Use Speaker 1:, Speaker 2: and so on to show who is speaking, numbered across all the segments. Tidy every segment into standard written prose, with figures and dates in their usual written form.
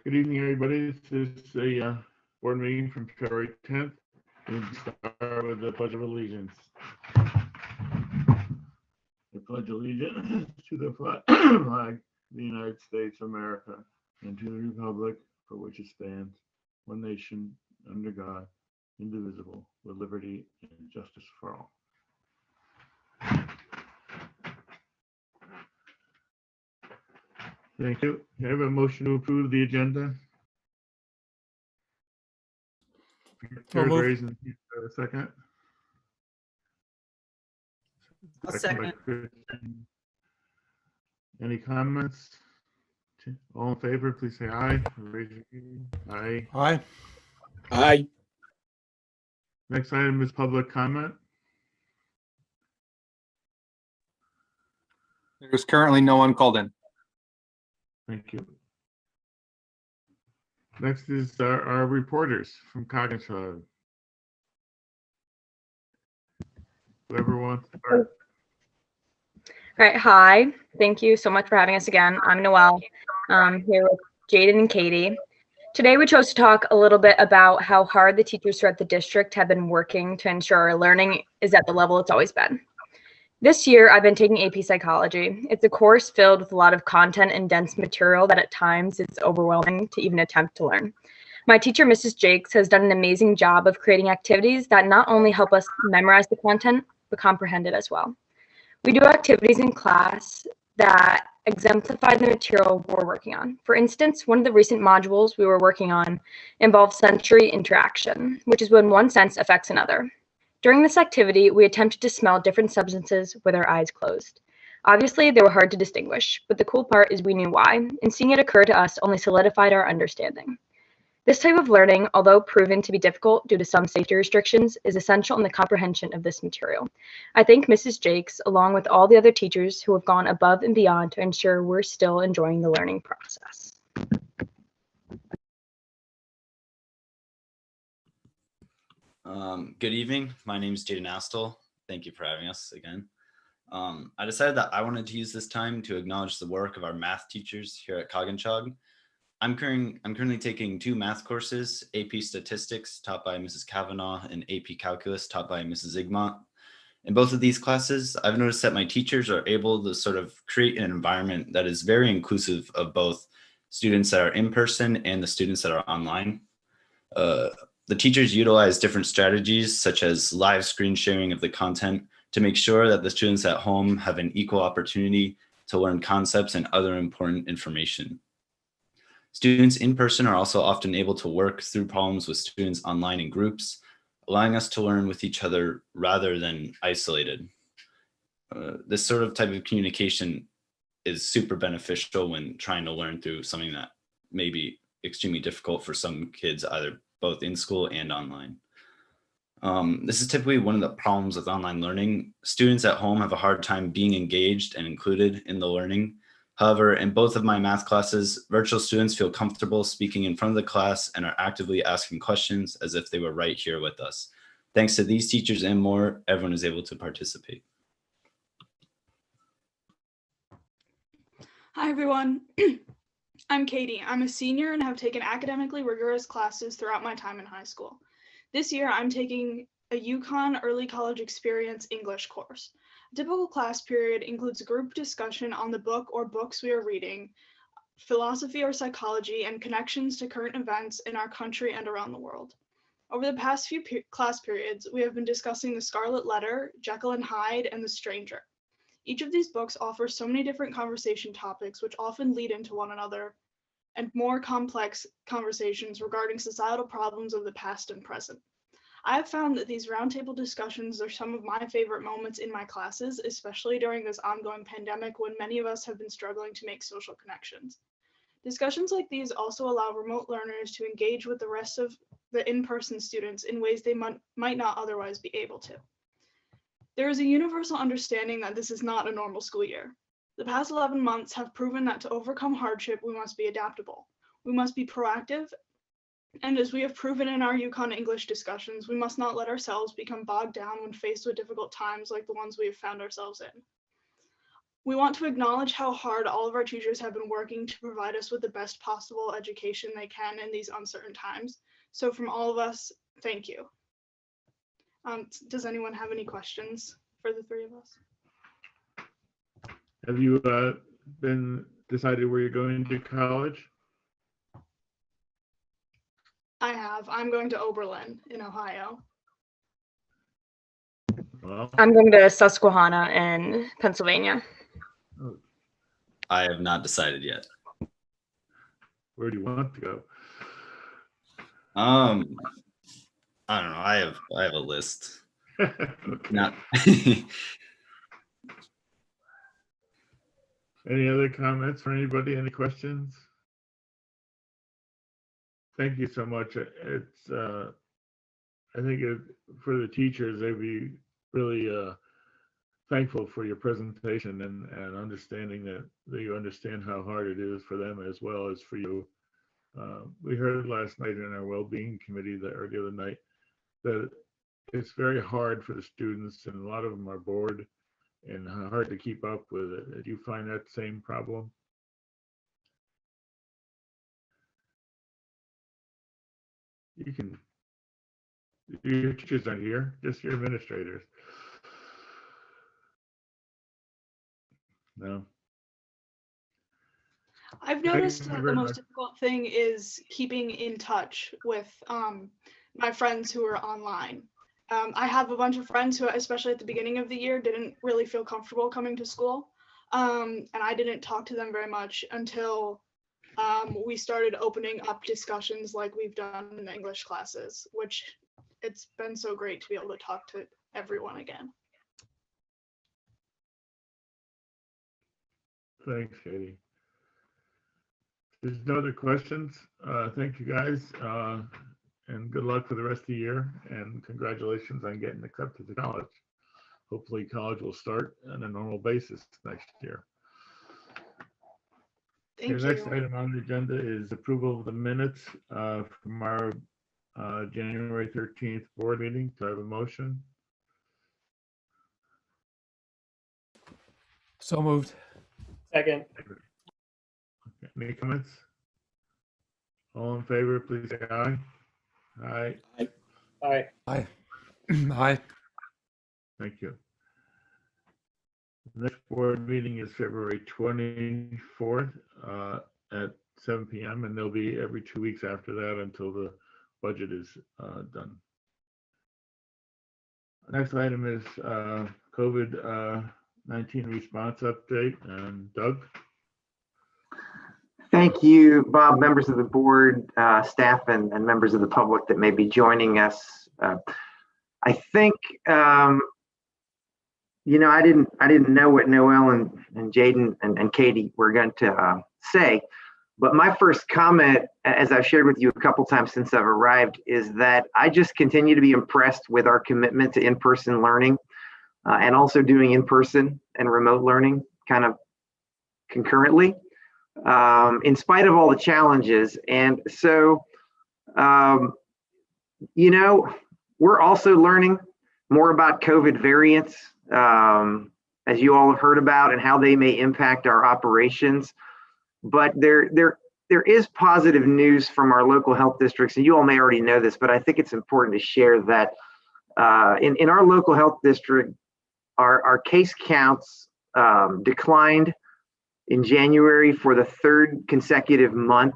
Speaker 1: Good evening, everybody. This is a board meeting from February 10th. We'll start with the Pledge of Allegiance. I pledge allegiance to the flag of the United States of America and to the republic for which it stands, one nation, under God, indivisible, with liberty and justice for all. Thank you. Can I have a motion to approve the agenda? Raise a second.
Speaker 2: I'll second.
Speaker 1: Any comments? All in favor, please say aye. Raise your hand. Aye.
Speaker 2: Aye.
Speaker 3: Aye.
Speaker 1: Next item is public comment.
Speaker 3: There's currently no one called in.
Speaker 1: Thank you. Next is our reporters from Coggins. Whoever wants to start.
Speaker 4: All right, hi. Thank you so much for having us again. I'm Noelle, here with Jaden and Katie. Today we chose to talk a little bit about how hard the teachers throughout the district have been working to ensure our learning is at the level it's always been. This year, I've been taking AP Psychology. It's a course filled with a lot of content and dense material that at times it's overwhelming to even attempt to learn. My teacher, Mrs. Jakes, has done an amazing job of creating activities that not only help us memorize the content, but comprehend it as well. We do activities in class that exemplify the material we're working on. For instance, one of the recent modules we were working on involves sensory interaction, which is when one sense affects another. During this activity, we attempted to smell different substances with our eyes closed. Obviously, they were hard to distinguish, but the cool part is we knew why, and seeing it occur to us only solidified our understanding. This type of learning, although proven to be difficult due to some safety restrictions, is essential in the comprehension of this material. I thank Mrs. Jakes, along with all the other teachers who have gone above and beyond to ensure we're still enjoying the learning process.
Speaker 5: Good evening. My name is Jaden Astle. Thank you for having us again. I decided that I wanted to use this time to acknowledge the work of our math teachers here at Coggins. I'm currently taking two math courses, AP Statistics taught by Mrs. Kavanaugh and AP Calculus taught by Mrs. Igmont. In both of these classes, I've noticed that my teachers are able to sort of create an environment that is very inclusive of both students that are in person and the students that are online. The teachers utilize different strategies such as live screen sharing of the content to make sure that the students at home have an equal opportunity to learn concepts and other important information. Students in person are also often able to work through problems with students online in groups, allowing us to learn with each other rather than isolated. This sort of type of communication is super beneficial when trying to learn through something that may be extremely difficult for some kids, either both in school and online. This is typically one of the problems with online learning. Students at home have a hard time being engaged and included in the learning. However, in both of my math classes, virtual students feel comfortable speaking in front of the class and are actively asking questions as if they were right here with us. Thanks to these teachers and more, everyone is able to participate.
Speaker 6: Hi, everyone. I'm Katie. I'm a senior and have taken academically rigorous classes throughout my time in high school. This year, I'm taking a UConn Early College Experience English course. A typical class period includes a group discussion on the book or books we are reading, philosophy or psychology, and connections to current events in our country and around the world. Over the past few class periods, we have been discussing The Scarlet Letter, Jekyll and Hyde, and The Stranger. Each of these books offers so many different conversation topics which often lead into one another and more complex conversations regarding societal problems of the past and present. I have found that these roundtable discussions are some of my favorite moments in my classes, especially during this ongoing pandemic when many of us have been struggling to make social connections. Discussions like these also allow remote learners to engage with the rest of the in-person students in ways they might not otherwise be able to. There is a universal understanding that this is not a normal school year. The past 11 months have proven that to overcome hardship, we must be adaptable. We must be proactive, and as we have proven in our UConn English discussions, we must not let ourselves become bogged down when faced with difficult times like the ones we have found ourselves in. We want to acknowledge how hard all of our teachers have been working to provide us with the best possible education they can in these uncertain times. So from all of us, thank you. Does anyone have any questions for the three of us?
Speaker 1: Have you been decided where you're going to college?
Speaker 6: I have. I'm going to Oberlin in Ohio.
Speaker 1: Well,
Speaker 4: I'm going to Susquehanna in Pennsylvania.
Speaker 5: I have not decided yet.
Speaker 1: where do you want to go?
Speaker 5: I don't know. I have a list.
Speaker 1: Okay.
Speaker 5: Not
Speaker 1: Any other comments for anybody? Any questions? Thank you so much. It's I think for the teachers, they'd be really thankful for your presentation and understanding that you understand how hard it is for them as well as for you. We heard last night in our well-being committee or the other night that it's very hard for the students, and a lot of them are bored and hard to keep up with it. Do you find that same problem? You can, your teachers aren't here, just your administrators. No.
Speaker 6: I've
Speaker 1: Thank
Speaker 6: noticed
Speaker 1: you
Speaker 6: that
Speaker 1: very
Speaker 6: the most
Speaker 1: much.
Speaker 6: difficult thing is keeping in touch with my friends who are online. I have a bunch of friends who, especially at the beginning of the year, didn't really feel comfortable coming to school. And I didn't talk to them very much until we started opening up discussions like we've done in the English classes, which it's been so great to be able to talk to everyone again.
Speaker 1: Thanks, Katie. There's no other questions. Thank you guys, and good luck for the rest of the year, and congratulations on getting accepted to college. Hopefully college will start on a normal basis next year.
Speaker 6: Thank
Speaker 1: The next
Speaker 6: you.
Speaker 1: item on the agenda is approval of the minutes from our January 13th board meeting. Do I have a motion?
Speaker 7: So moved. Second.
Speaker 1: Any comments? All in favor, please say aye. Aye.
Speaker 7: Aye. Aye. Aye.
Speaker 1: Thank you. The next board meeting is February 24th at 7 p.m. and there'll be every 2 weeks after that until the budget is done. Next item is COVID-19 response update. And Doug?
Speaker 8: Thank you, Bob, members of the board, staff, and members of the public that may be joining us. I think, you know, I didn't know what Noel and Jaden and Katie were going to say, but my first comment, as I've shared with you a couple times since I've arrived, is that I just continue to be impressed with our commitment to in-person learning and also doing in-person and remote learning kind of concurrently. In spite of all the challenges. And so, you know, we're also learning more about COVID variants, as you all have heard about, and how they may impact our operations. But there is positive news from our local health districts, and you all may already know this, but I think it's important to share that in our local health district, our case counts declined in January for the third consecutive month.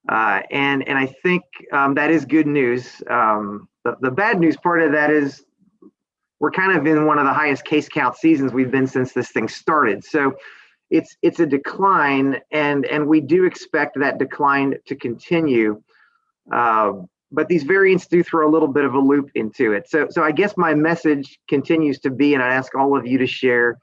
Speaker 8: And I think that is good news. The bad news part of that is we're kind of in one of the highest case count seasons we've been since this thing started. So it's a decline, and we do expect that decline to continue. But these variants do throw a little bit of a loop into it. So I guess my message continues to be, and I ask all of you to share,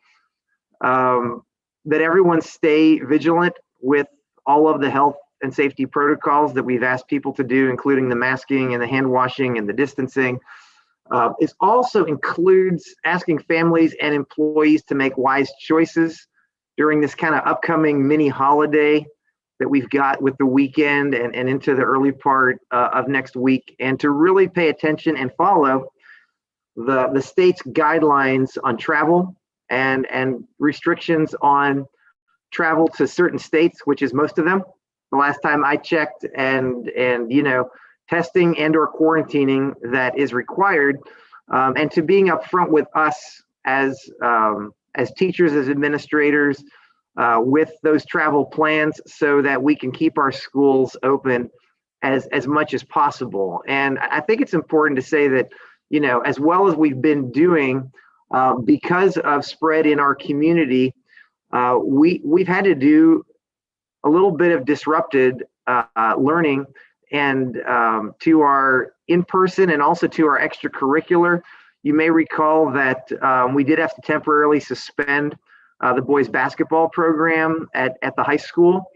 Speaker 8: that everyone stay vigilant with all of the health and safety protocols that we've asked people to do, including the masking and the hand washing and the distancing. It also includes asking families and employees to make wise choices during this kind of upcoming mini holiday that we've got with the weekend and into the early part of next week, and to really pay attention and follow the state's guidelines on travel and restrictions on travel to certain states, which is most of them. The last time I checked, and testing and or quarantining that is required, and to being upfront with us as teachers, as administrators, with those travel plans, so that we can keep our schools open as much as possible. And I think it's important to say that, as well as we've been doing, because of spread in our community, we've had to do a little bit of disrupted learning, and to our in-person and also to our extracurricular. You may recall that we did have to temporarily suspend the boys basketball program at the high school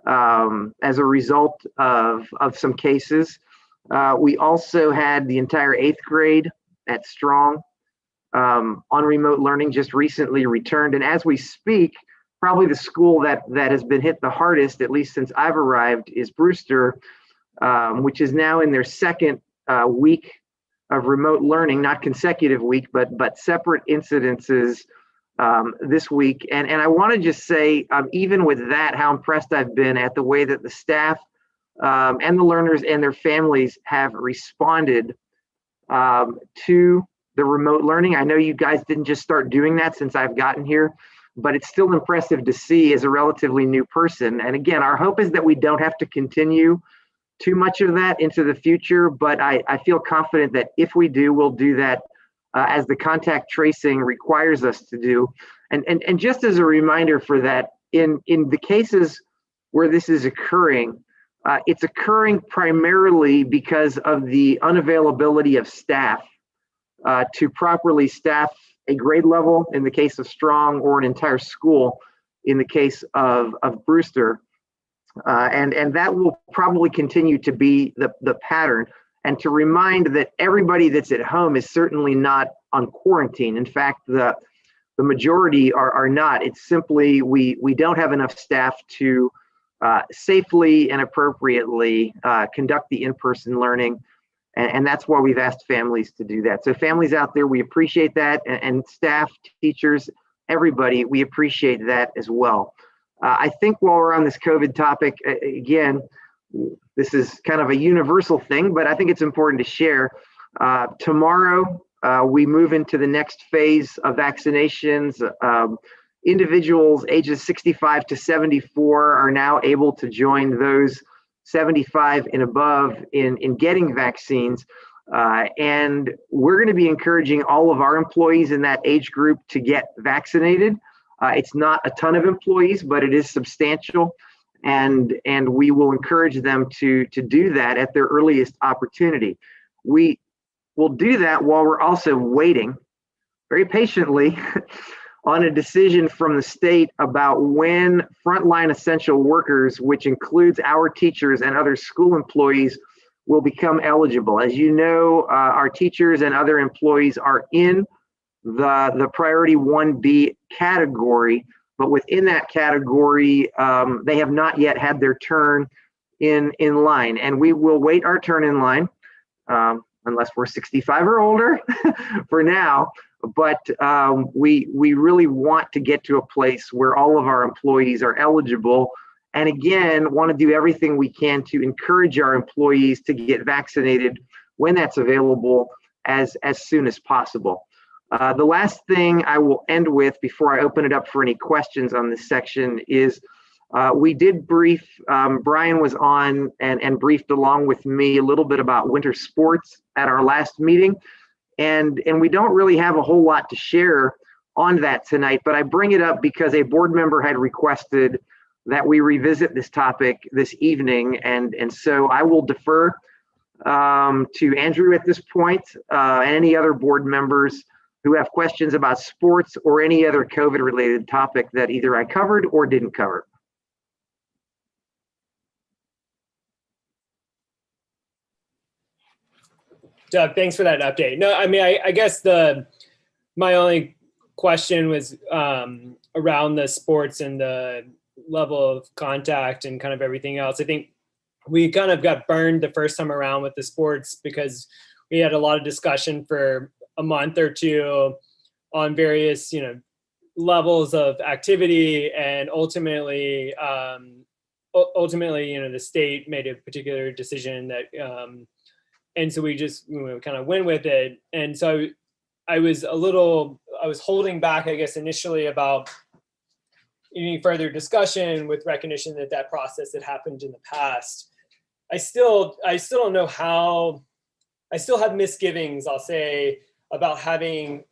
Speaker 8: as a result of some cases. We also had the entire 8th grade at Strong on remote learning, just recently returned. And as we speak, probably the school that has been hit the hardest, at least since I've arrived, is Brewster, which is now in their second week of remote learning, not consecutive week, but separate incidences this week. And I want to just say, even with that, how impressed I've been at the way that the staff and the learners and their families have responded to the remote learning. I know you guys didn't just start doing that since I've gotten here, but it's still impressive to see as a relatively new person. And again, our hope is that we don't have to continue too much of that into the future, but I feel confident that if we do, we'll do that as the contact tracing requires us to do. And just as a reminder for that, in the cases where this is occurring, it's occurring primarily because of the unavailability of staff to properly staff a grade level in the case of Strong, or an entire school in the case of Brewster. And that will probably continue to be the pattern. And to remind that everybody that's at home is certainly not on quarantine. In fact, the majority are not. It's simply we don't have enough staff to safely and appropriately conduct the in-person learning. And that's why we've asked families to do that. So families out there, we appreciate that. And staff, teachers, everybody, we appreciate that as well. I think while we're on this COVID topic, again, this is kind of a universal thing, but I think it's important to share. Tomorrow, we move into the next phase of vaccinations. Individuals ages 65 to 74 are now able to join those 75 and above in getting vaccines. And we're going to be encouraging all of our employees in that age group to get vaccinated. It's not a ton of employees, but it is substantial. And we will encourage them to do that at their earliest opportunity. We will do that while we're also waiting very patiently on a decision from the state about when frontline essential workers, which includes our teachers and other school employees, will become eligible. As you know, our teachers and other employees are in the priority 1B category, but within that category, they have not yet had their turn in line. And we will wait our turn in line, unless we're 65 or older for now. But we really want to get to a place where all of our employees are eligible. And again, want to do everything we can to encourage our employees to get vaccinated when that's available as soon as possible. The last thing I will end with before I open it up for any questions on this section is we did brief, Brian was on and briefed along with me a little bit about winter sports at our last meeting. And we don't really have a whole lot to share on that tonight, but I bring it up because a board member had requested that we revisit this topic this evening. And so I will defer to Andrew at this point, and any other board members who have questions about sports or any other COVID related topic that either I covered or didn't cover.
Speaker 7: Doug, thanks for that update. No, I mean, I guess my only question was around the sports and the level of contact and kind of everything else. I think we kind of got burned the first time around with the sports because we had a lot of discussion for a month or two on various, levels of activity, and ultimately, the state made a particular decision that, and so we just kind of went with it. And so I was holding back, I guess, initially about any further discussion, with recognition that that process had happened in the past. I still don't know how. I still have misgivings, I'll say, about having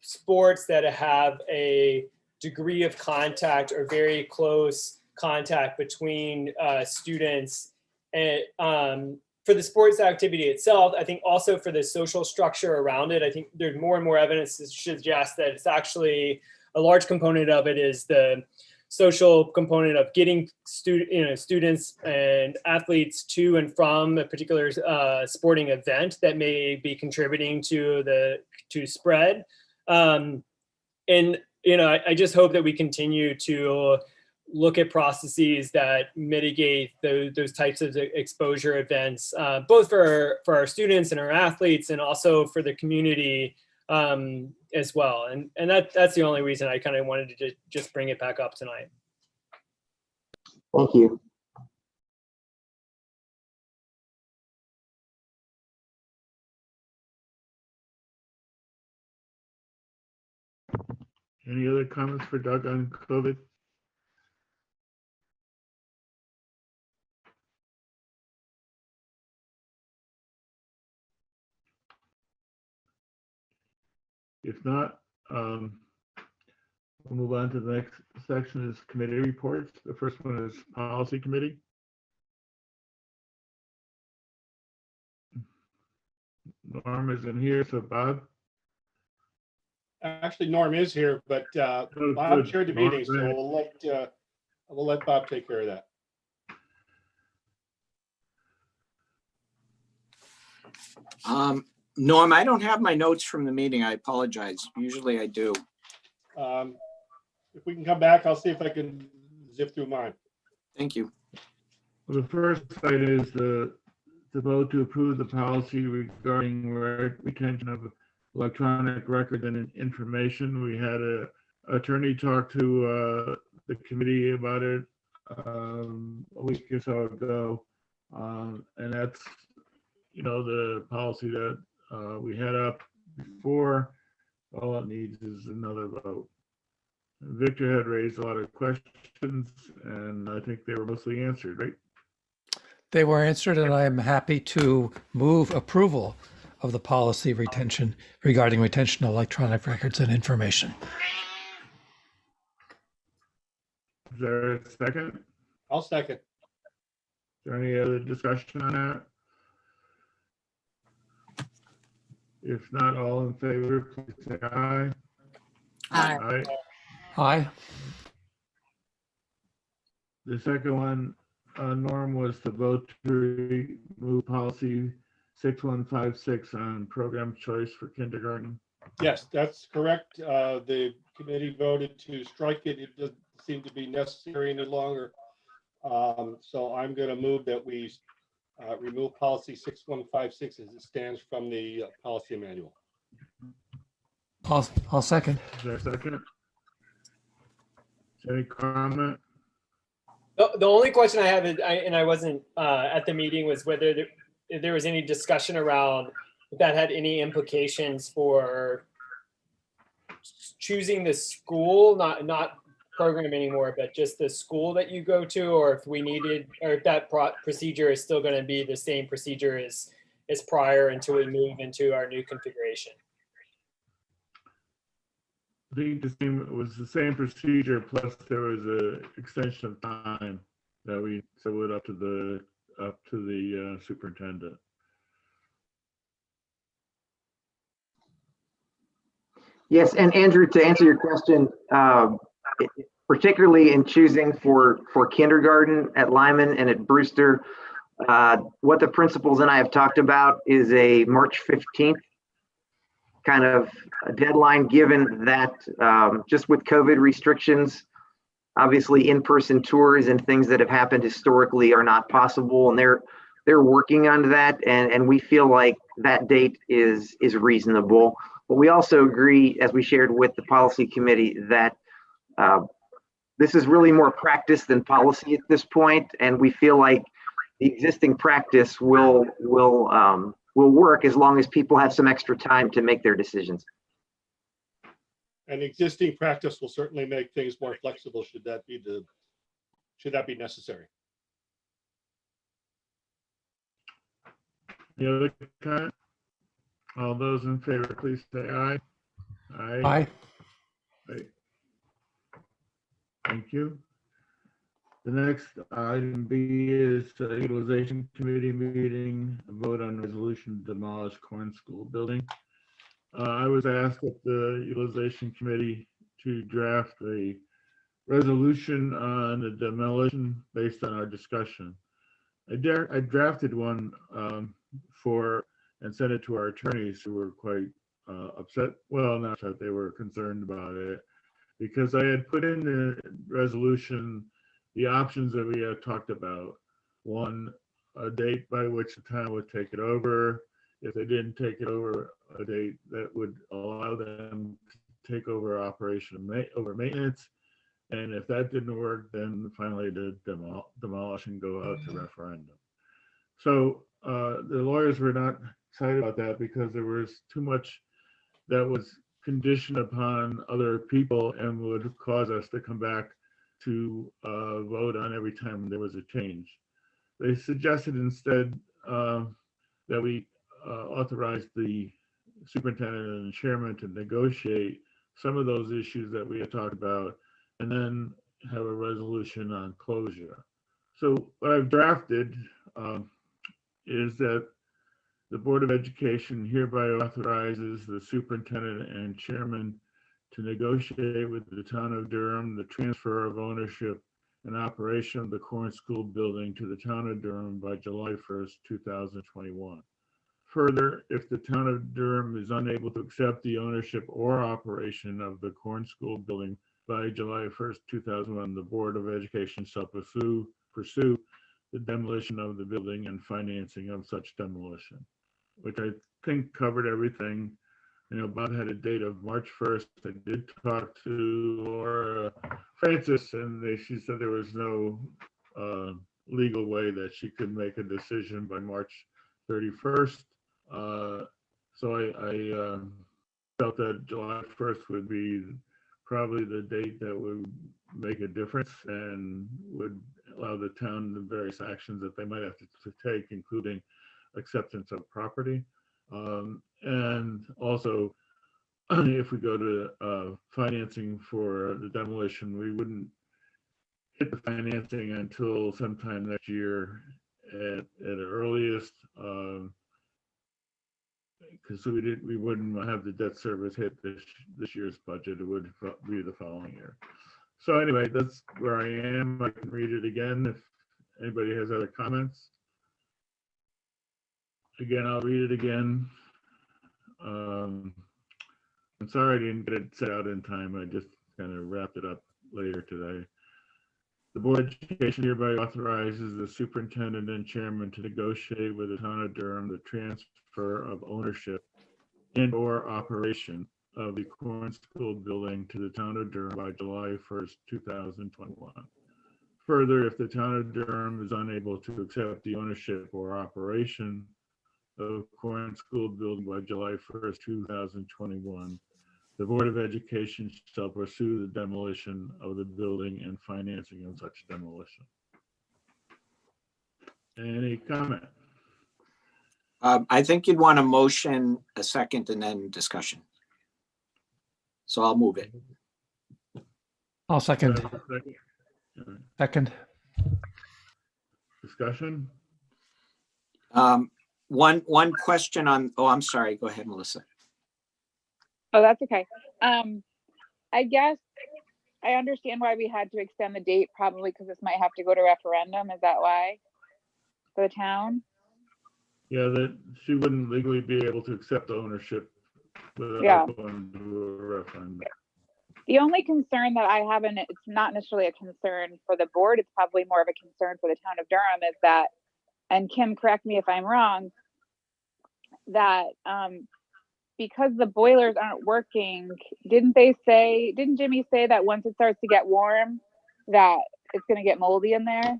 Speaker 7: sports that have a degree of contact or very close contact between students. And for the sports activity itself, I think also for the social structure around it, I think there's more and more evidence to suggest that it's actually a large component of it is the social component of getting students and athletes to and from a particular sporting event that may be contributing to spread. And I just hope that we continue to look at processes that mitigate those types of exposure events, both for our students and our athletes, and also for the community as well. And that's the only reason I kind of wanted to just bring it back up tonight.
Speaker 8: Thank you.
Speaker 1: Any other comments for Doug on COVID? If not, we'll move on to the next section is committee reports. The first one is policy committee. Norm isn't here, so Bob.
Speaker 9: Actually, Norm is here, but Bob chaired the meeting, so we'll let Bob take care of that.
Speaker 10: Norm, I don't have my notes from the meeting. I apologize. Usually I do.
Speaker 9: If we can come back, I'll see if I can zip through mine.
Speaker 10: Thank you.
Speaker 1: Well, the first item is the vote to approve the policy regarding retention of electronic record and information. We had an attorney talk to the committee about it a week or so ago, and that's the policy that we had up before. All it needs is another vote. Victor had raised a lot of questions, and I think they were mostly answered, right?
Speaker 11: They were answered, and I am happy to move approval of the policy regarding retention of electronic records and information.
Speaker 1: Is there a second?
Speaker 9: I'll second.
Speaker 1: Is there any other discussion on that? If not, all in favor, please say aye.
Speaker 2: Aye.
Speaker 1: Aye.
Speaker 11: Aye.
Speaker 1: The second one, Norm, was to vote to remove policy 6156 on program choice for kindergarten.
Speaker 9: Yes, that's correct. The committee voted to strike it. It doesn't seem to be necessary any longer. So I'm going to move that we remove policy 6156 as it stands from the policy manual.
Speaker 11: I'll second.
Speaker 1: Is there a second? Any comment?
Speaker 7: The only question I have is, and I wasn't at the meeting, was whether there was any discussion around if that had any implications for choosing the school, not program anymore, but just the school that you go to, or if we needed, or if that procedure is still going to be the same procedure as prior until we move into our new configuration.
Speaker 1: I think it was the same procedure, plus there was an extension of time that we threw it up to the superintendent.
Speaker 8: Yes, and Andrew, to answer your question, particularly in choosing for kindergarten at Lyman and at Brewster, what the principals and I have talked about is a March 15th kind of a deadline, given that just with COVID restrictions, obviously in-person tours and things that have happened historically are not possible, and they're working on that, and we feel like that date is reasonable. But we also agree, as we shared with the policy committee, that this is really more practice than policy at this point, and we feel like the existing practice will work as long as people have some extra time to make their decisions.
Speaker 9: And existing practice will certainly make things more flexible should that be necessary.
Speaker 1: Any other comment? All those in favor, please say aye.
Speaker 11: Aye.
Speaker 1: Aye. Thank you. The next item B is utilization committee meeting, a vote on resolution to demolish Corn School building. I was asked at the utilization committee to draft a resolution on the demolition based on our discussion. I drafted one and sent it to our attorneys, who were quite upset. Well, not upset, they were concerned about it, because I had put in the resolution the options that we had talked about. One, a date by which the town would take it over. If they didn't take it over, a date that would allow them to take over operation over maintenance. And if that didn't work, then finally to demolish and go out to referendum. So the lawyers were not excited about that because there was too much that was conditioned upon other people and would cause us to come back to vote on every time there was a change. They suggested instead that we authorize the superintendent and chairman to negotiate some of those issues that we had talked about, and then have a resolution on closure. So what I've drafted is that the Board of Education hereby authorizes the superintendent and chairman to negotiate with the town of Durham the transfer of ownership and operation of the Corn School building to the town of Durham by July 1st, 2021. Further, if the town of Durham is unable to accept the ownership or operation of the Corn School building by July 1st, 2001, the Board of Education shall pursue the demolition of the building and financing of such demolition, which I think covered everything. You know, Bob had a date of March 1st. I did talk to Laura Francis, and she said there was no legal way that she could make a decision by March 31st. So I felt that July 1st would be probably the date that would make a difference and would allow the town the various actions that they might have to take, including acceptance of property. And also, if we go to financing for the demolition, we wouldn't hit the financing until sometime next year at the earliest, because we wouldn't have the debt service hit this year's budget. It would be the following year. So anyway, that's where I am. I can read it again if anybody has other comments. Again, I'll read it again. I'm sorry I didn't get it set out in time. I just kind of wrapped it up later today. The Board of Education hereby authorizes the superintendent and chairman to negotiate with the town of Durham the transfer of ownership and or operation of the Corn School building to the town of Durham by July 1st, 2021. Further, if the town of Durham is unable to accept the ownership or operation of Corn School building by July 1st, 2021, the Board of Education shall pursue the demolition of the building and financing of such demolition. Any comment?
Speaker 10: I think you'd want a motion, a second, and then discussion. So I'll move it.
Speaker 11: I'll second.
Speaker 1: Second.
Speaker 11: Second.
Speaker 1: Discussion?
Speaker 10: One question on, oh, I'm sorry. Go ahead, Melissa.
Speaker 2: Oh, that's okay. I guess I understand why we had to extend the date, probably because this might have to go to referendum. Is that why? For the town?
Speaker 1: Yeah, that she wouldn't legally be able to accept ownership without going to a referendum.
Speaker 2: The only concern that I have, and it's not necessarily a concern for the board, it's probably more of a concern for the town of Durham, is that, and Kim, correct me if I'm wrong, that because the boilers aren't working, didn't Jimmy say that once it starts to get warm, that it's gonna get moldy in there?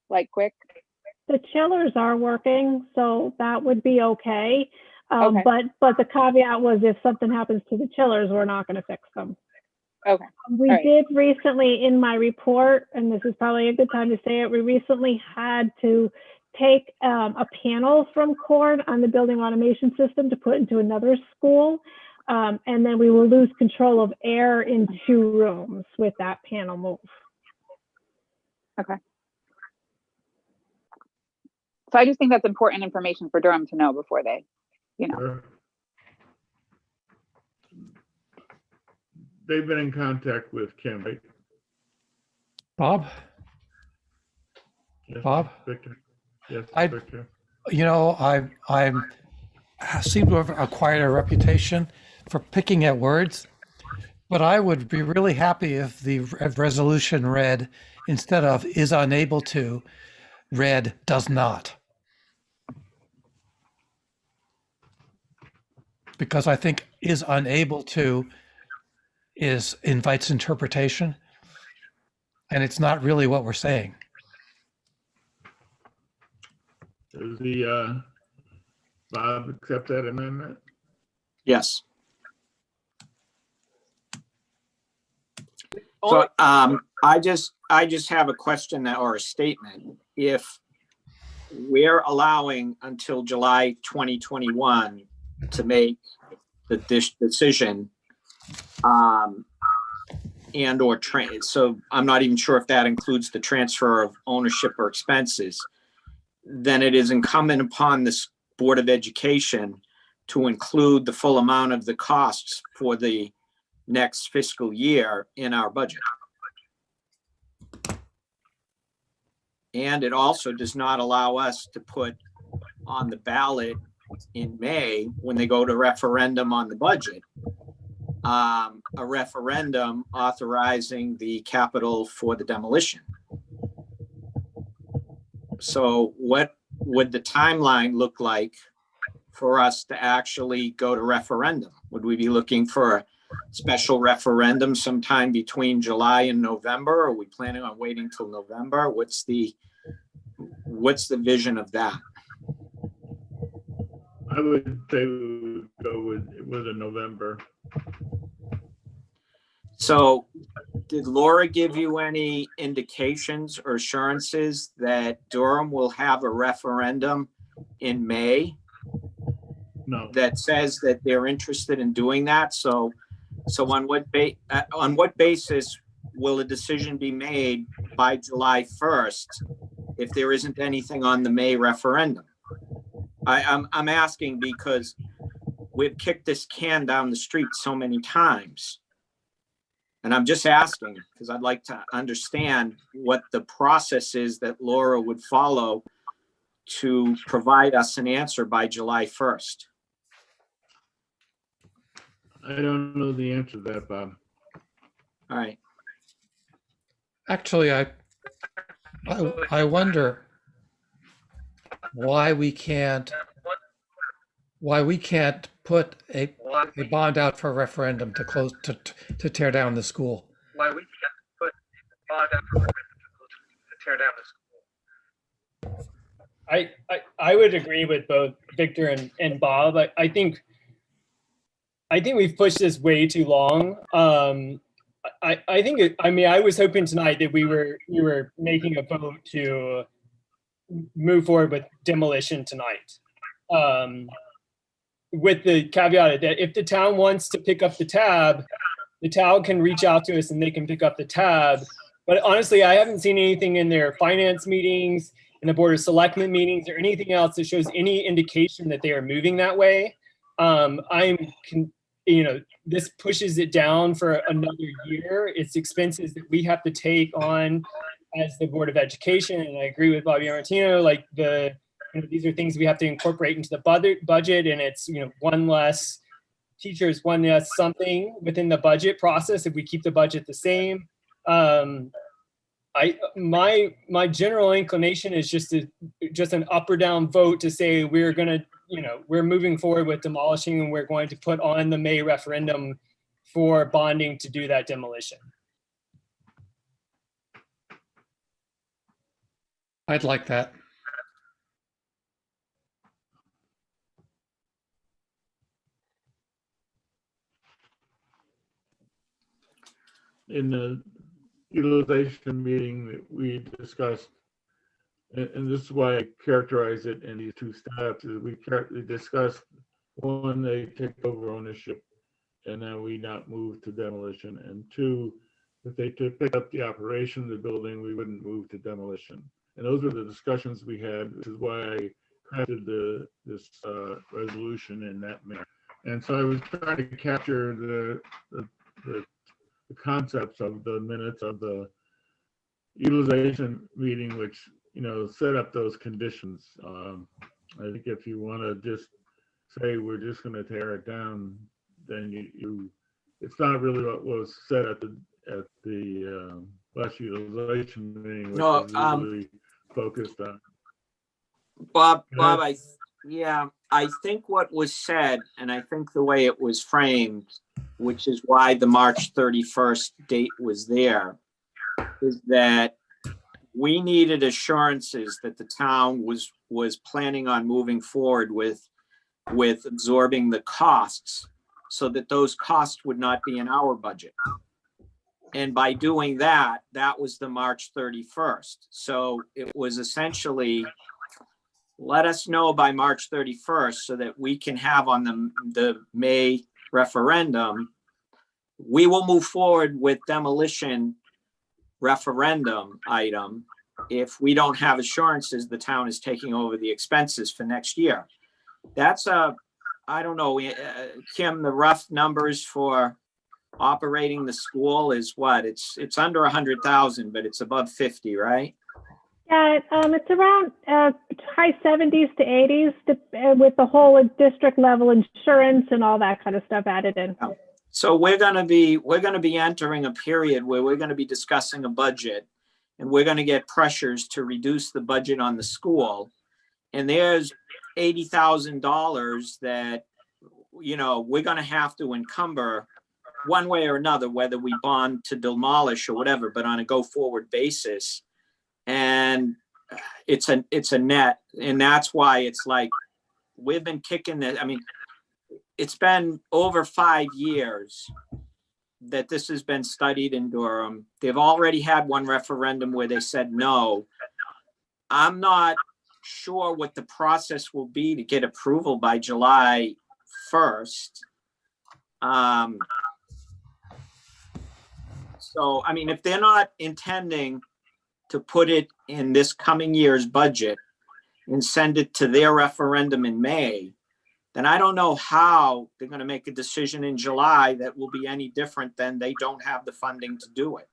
Speaker 2: Like quick?
Speaker 12: The chillers are working, so that would be okay.
Speaker 2: Okay.
Speaker 12: But the caveat was if something happens to the chillers, we're not gonna fix them.
Speaker 2: Okay.
Speaker 12: We
Speaker 2: All right.
Speaker 12: did recently in my report, and this is probably a good time to say it, we recently had to take a panel from Cord on the building automation system to put into another school. And then we will lose control of air in 2 rooms with that panel move.
Speaker 2: Okay. So I just think that's important information for Durham to know before they, you know.
Speaker 1: Sure. They've been in contact with Kim, right?
Speaker 11: Bob?
Speaker 1: Yes,
Speaker 11: Bob?
Speaker 1: Victor. Yes,
Speaker 11: I-
Speaker 1: Victor.
Speaker 11: You know, I seem to have acquired a reputation for picking at words, but I would be really happy if the resolution read, instead of is unable to, read does not. Because I think is unable to invites interpretation, and it's not really what we're saying.
Speaker 1: Does the Bob accept that amendment?
Speaker 10: Yes. So I just have a question or a statement. If we're allowing until July 2021 to make the decision and or so I'm not even sure if that includes the transfer of ownership or expenses, then it is incumbent upon this Board of Education to include the full amount of the costs for the next fiscal year in our budget. And it also does not allow us to put on the ballot in May, when they go to referendum on the budget, a referendum authorizing the capital for the demolition. So what would the timeline look like for us to actually go to referendum? Would we be looking for a special referendum sometime between July and November? Are we planning on waiting till November? What's the vision of that?
Speaker 1: I would say we would go with a November.
Speaker 10: So did Laura give you any indications or assurances that Durham will have a referendum in May
Speaker 1: No.
Speaker 10: that says that they're interested in doing that? So on what basis will a decision be made by July 1st if there isn't anything on the May referendum? I'm asking because we've kicked this can down the street so many times. And I'm just asking because I'd like to understand what the process is that Laura would follow to provide us an answer by July 1st.
Speaker 1: I don't know the answer to that, Bob.
Speaker 10: All right.
Speaker 11: Actually, I wonder why we can't put a bond out for a referendum to tear down the school.
Speaker 13: Why we can't put a bond out for a referendum to tear down the school.
Speaker 7: I would agree with both Victor and Bob. I think we've pushed this way too long. I think I was hoping tonight that we were making a vote to move forward with demolition tonight. With the caveat that if the town wants to pick up the tab, the town can reach out to us and they can pick up the tab. But honestly, I haven't seen anything in their finance meetings, in the Board of Selectmen meetings, or anything else that shows any indication that they are moving that way. This pushes it down for another year. It's expenses that we have to take on as the Board of Education. And I agree with Bobby Martino, like these are things we have to incorporate into the budget, and it's one less teachers, one less something within the budget process if we keep the budget the same. My general inclination is just an up or down vote to say we're gonna we're moving forward with demolishing, and we're going to put on the May referendum for bonding to do that demolition.
Speaker 11: I'd like that.
Speaker 1: In the utilization meeting that we discussed, and this is why I characterize it in these two steps, is we discussed, one, they take over ownership and then we not move to demolition, and two, if they pick up the operation of the building, we wouldn't move to demolition. And those were the discussions we had, which is why I crafted this resolution in that manner. And so I was trying to capture the concepts of the minutes of the utilization meeting, which, set up those conditions. I think if you want to just say we're just going to tear it down, then it's not really what was said at the last utilization meeting, which
Speaker 10: No,
Speaker 1: was really focused on.
Speaker 10: Bob,
Speaker 1: Go ahead.
Speaker 10: I think what was said, and I think the way it was framed, which is why the March 31st date was there, is that we needed assurances that the town was planning on moving forward with absorbing the costs, so that those costs would not be in our budget. And by doing that, that was the March 31st. So it was essentially, let us know by March 31st so that we can have on the May referendum, we will move forward with demolition referendum item if we don't have assurances the town is taking over the expenses for next year. That's I don't know, Kim, the rough numbers for operating the school is what? It's under 100,000, but it's above 50, right?
Speaker 12: Yeah, it's around high 70s to 80s with the whole district level insurance and all that kind of stuff added in.
Speaker 10: So we're going to be entering a period where we're going to be discussing a budget, and we're going to get pressures to reduce the budget on the school. And there's $80,000 that, we're going to have to encumber one way or another, whether we bond to demolish or whatever, but on a go forward basis. And it's a net. And that's why it's like, we've been kicking it. I mean, it's been over 5 years that this has been studied in Durham. They've already had one referendum where they said no. I'm not sure what the process will be to get approval by July 1st. So, I mean, if they're not intending to put it in this coming year's budget and send it to their referendum in May, then I don't know how they're going to make a decision in July that will be any different than they don't have the funding to do it.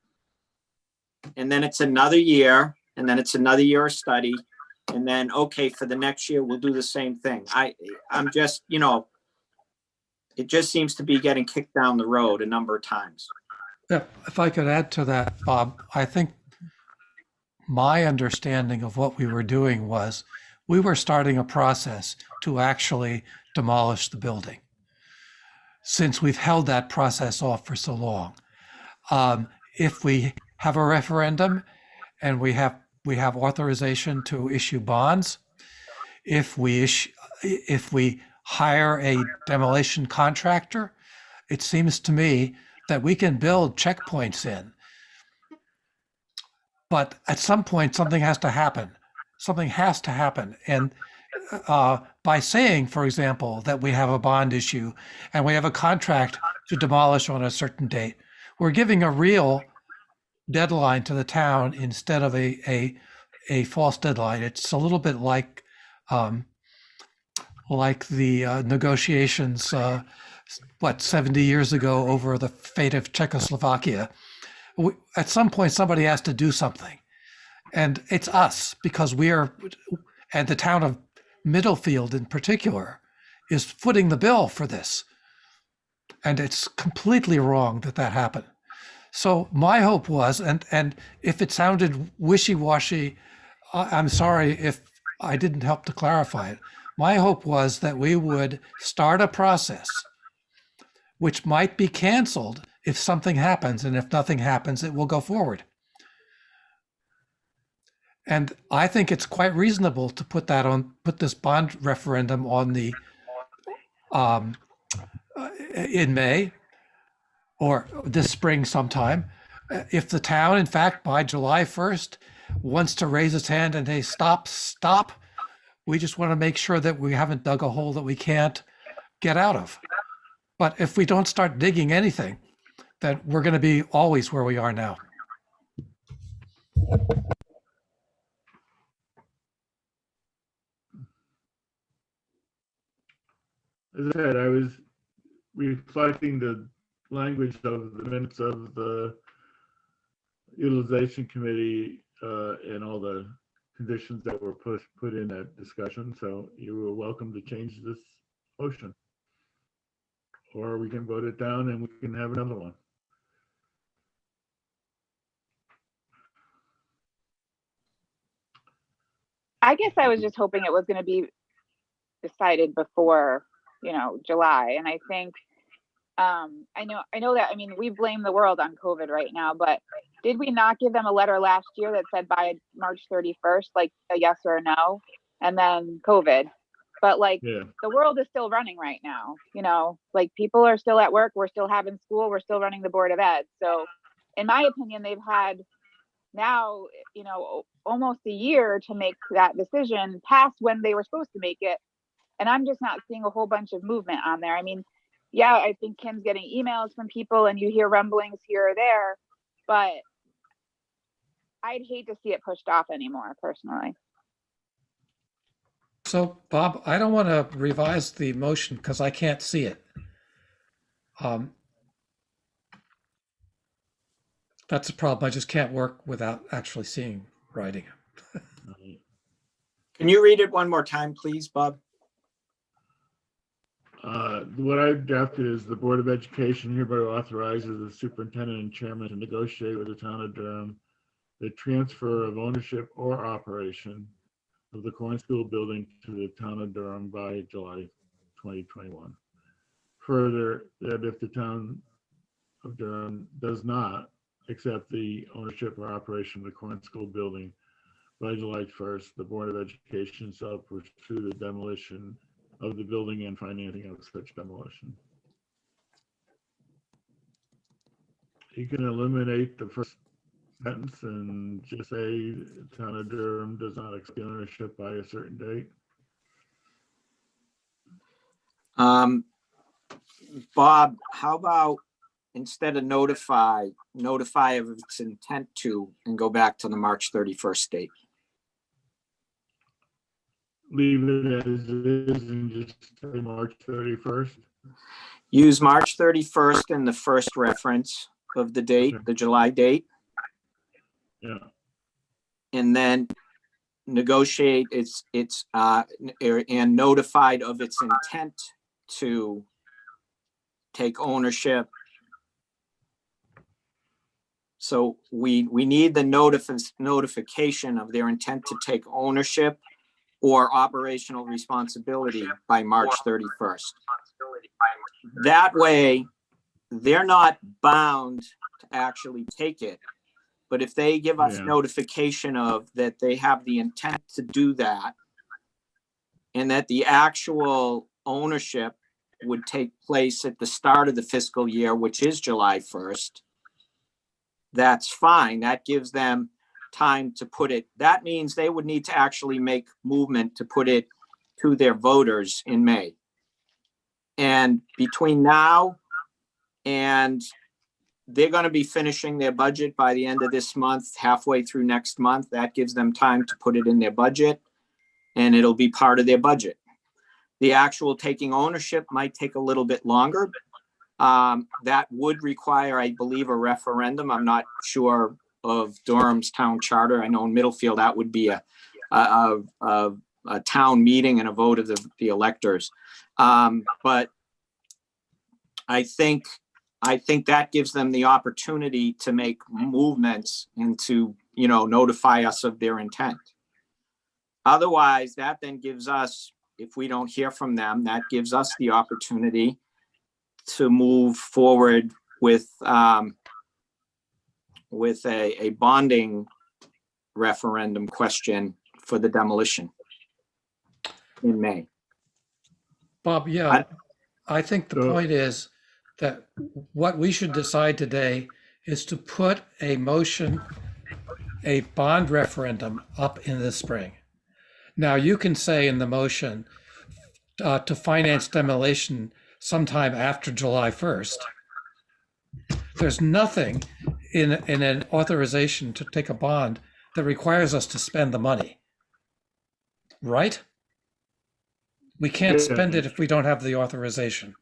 Speaker 10: And then it's another year, and then it's another year of study. And then, okay, for the next year, we'll do the same thing. I'm just, it just seems to be getting kicked down the road a number of times.
Speaker 11: Yeah, if I could add to that, Bob, I think my understanding of what we were doing was we were starting a process to actually demolish the building, since we've held that process off for so long. If we have a referendum and we have authorization to issue bonds, if we hire a demolition contractor, it seems to me that we can build checkpoints in. But at some point, something has to happen. Something has to happen. And by saying, for example, that we have a bond issue and we have a contract to demolish on a certain date, we're giving a real deadline to the town instead of a false deadline. It's a little bit like the negotiations, 70 years ago over the fate of Czechoslovakia. At some point, somebody has to do something. And it's us, because and the town of Middlefield in particular is footing the bill for this. And it's completely wrong that happened. So my hope was, and if it sounded wishy-washy, I'm sorry if I didn't help to clarify it. My hope was that we would start a process which might be canceled if something happens, and if nothing happens, it will go forward. And I think it's quite reasonable to put this bond referendum on the in May or this spring sometime. If the town, in fact, by July 1st, wants to raise its hand and say, stop, we just want to make sure that we haven't dug a hole that we can't get out of. But if we don't start digging anything, then we're going to be always where we are now.
Speaker 1: As I said, I was reflecting the language of the minutes of the utilization committee and all the conditions that were put in that discussion. So you were welcome to change this motion, or we can vote it down and we can have another one.
Speaker 2: I guess I was just hoping it was going to be decided before, July. And I think, I know that, I mean, we blame the world on COVID right now, but did we not give them a letter last year that said by March 31st, like a yes or a no, and then COVID? But the world is still running right now, like people are still at work. We're still having school. We're still running the Board of Ed. So in my opinion, they've had now, almost a year to make that decision past when they were supposed to make it. And I'm just not seeing a whole bunch of movement on there. I mean, yeah, I think Kim's getting emails from people and you hear rumblings here or there, but I'd hate to see it pushed off anymore, personally.
Speaker 11: So, Bob, I don't want to revise the motion because I can't see it. That's a problem. I just can't work without actually seeing writing.
Speaker 10: Can you read it one more time, please, Bob?
Speaker 1: What I've drafted is the Board of Education hereby authorizes the superintendent and chairman to negotiate with the town of Durham the transfer of ownership or operation of the Corn School building to the town of Durham by July 2021. Further, that if the town of Durham does not accept the ownership or operation of the Corn School building by July 1st, the Board of Education shall pursue the demolition of the building and financing of such demolition. You can eliminate the first sentence and just say the town of Durham does not accept ownership by a certain date.
Speaker 10: Bob, how about instead of notify of its intent to, and go back to the March 31st date?
Speaker 1: Leave it as it is and just say March 31st.
Speaker 10: Use March 31st in the first reference of the date,
Speaker 1: Okay.
Speaker 10: the July date,
Speaker 1: Yeah.
Speaker 10: and then negotiate its and notified of its intent to take ownership. So we need the notification of their intent to take ownership or operational responsibility by March 31st. That way, they're not bound to actually take it. But if they give us notification of that they have the intent to do that, and that the actual ownership would take place at the start of the fiscal year, which is July 1st, that's fine. That gives them time to put it. That means they would need to actually make movement to put it to their voters in May. And between now and they're going to be finishing their budget by the end of this month, halfway through next month. That gives them time to put it in their budget and it'll be part of their budget. The actual taking ownership might take a little bit longer. That would require, I believe, a referendum. I'm not sure of Durham's town charter. I know in Middlefield that would be a town meeting and a vote of the electors. But I think that gives them the opportunity to make movements and to, notify us of their intent. Otherwise, that then gives us, if we don't hear from them, that gives us the opportunity to move forward with a bonding referendum question for the demolition in May.
Speaker 11: Bob, yeah, I think the point is that what we should decide today is to put a motion, a bond referendum up in the spring. Now, you can say in the motion to finance demolition sometime after July 1st. There's nothing in an authorization to take a bond that requires us to spend the money, right? We can't spend it if we don't have the authorization.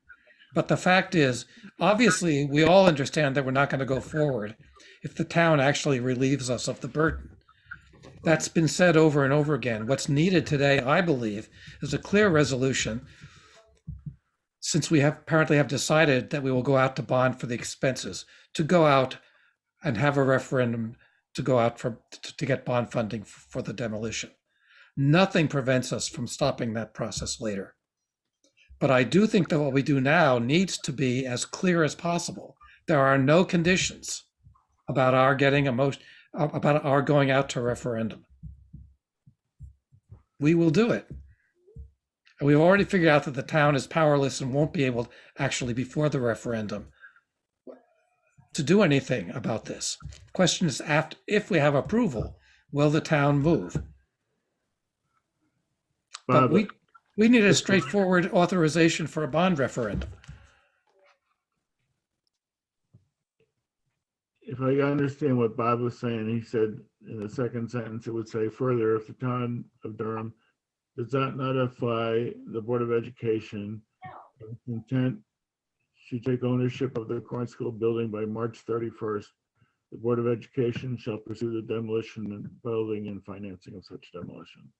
Speaker 11: But the fact is, obviously, we all understand that we're not going to go forward if the town actually relieves us of the burden. That's been said over and over again. What's needed today, I believe, is a clear resolution, since we apparently have decided that we will go out to bond for the expenses, to go out and have a referendum to go out to get bond funding for the demolition. Nothing prevents us from stopping that process later. But I do think that what we do now needs to be as clear as possible. There are no conditions about our getting a motion, about our going out to a referendum. We will do it. And we've already figured out that the town is powerless and won't be able, actually before the referendum, to do anything about this. The question is, if we have approval, will the town move? But we need a straightforward authorization for a bond referendum.
Speaker 1: If I understand what Bob was saying, he said in the second sentence, it would say further, if the town of Durham does not notify the Board of Education of its intent to take ownership of the current school building by March 31st, the Board of Education shall pursue the demolition and building and financing of such demolition.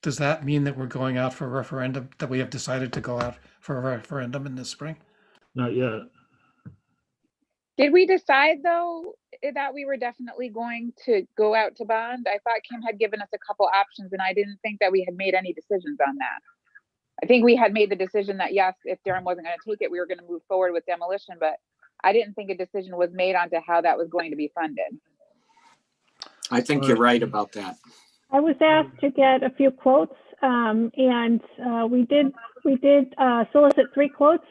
Speaker 11: Does that mean that we're going out for a referendum, that we have decided to go out for a referendum in the spring?
Speaker 1: Not yet.
Speaker 2: Did we decide though that we were definitely going to go out to bond? I thought Kim had given us a couple options and I didn't think that we had made any decisions on that. I think we had made the decision that yes, if Durham wasn't going to take it, we were going to move forward with demolition, but I didn't think a decision was made onto how that was going to be funded.
Speaker 10: I think you're right about that.
Speaker 12: I was asked to get a few quotes, and we did solicit 3 quotes,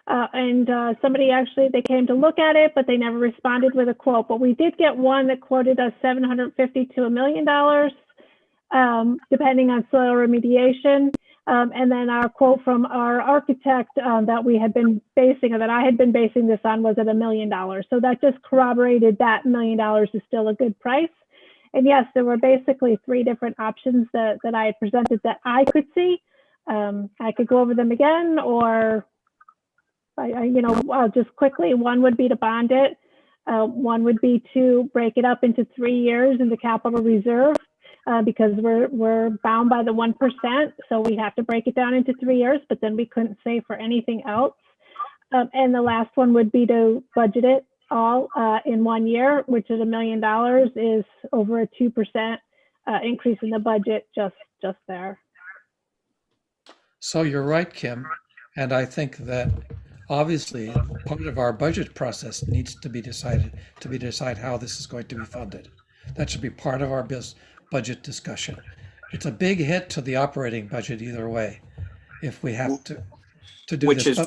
Speaker 12: and somebody actually, they came to look at it, but they never responded with a quote. But we did get one that quoted us $750,000 to $1 million, depending on soil remediation. And then our quote from our architect that we had been basing, or that I had been basing this on, was at $1 million. So that just corroborated that $1 million is still a good price. And yes, there were basically 3 different options that I had presented that I could see. I could go over them again, or just quickly. One would be to bond it. One would be to break it up into 3 years in the capital reserve, because we're bound by the 1%. So we have to break it down into 3 years, but then we couldn't save for anything else. And the last one would be to budget it all in 1 year, which at $1 million is over a 2% increase in the budget just there.
Speaker 11: So you're right, Kim. And I think that obviously part of our budget process needs to be decided to decide how this is going to be funded. That should be part of our budget discussion. It's a big hit to the operating budget either way, if we have to do this.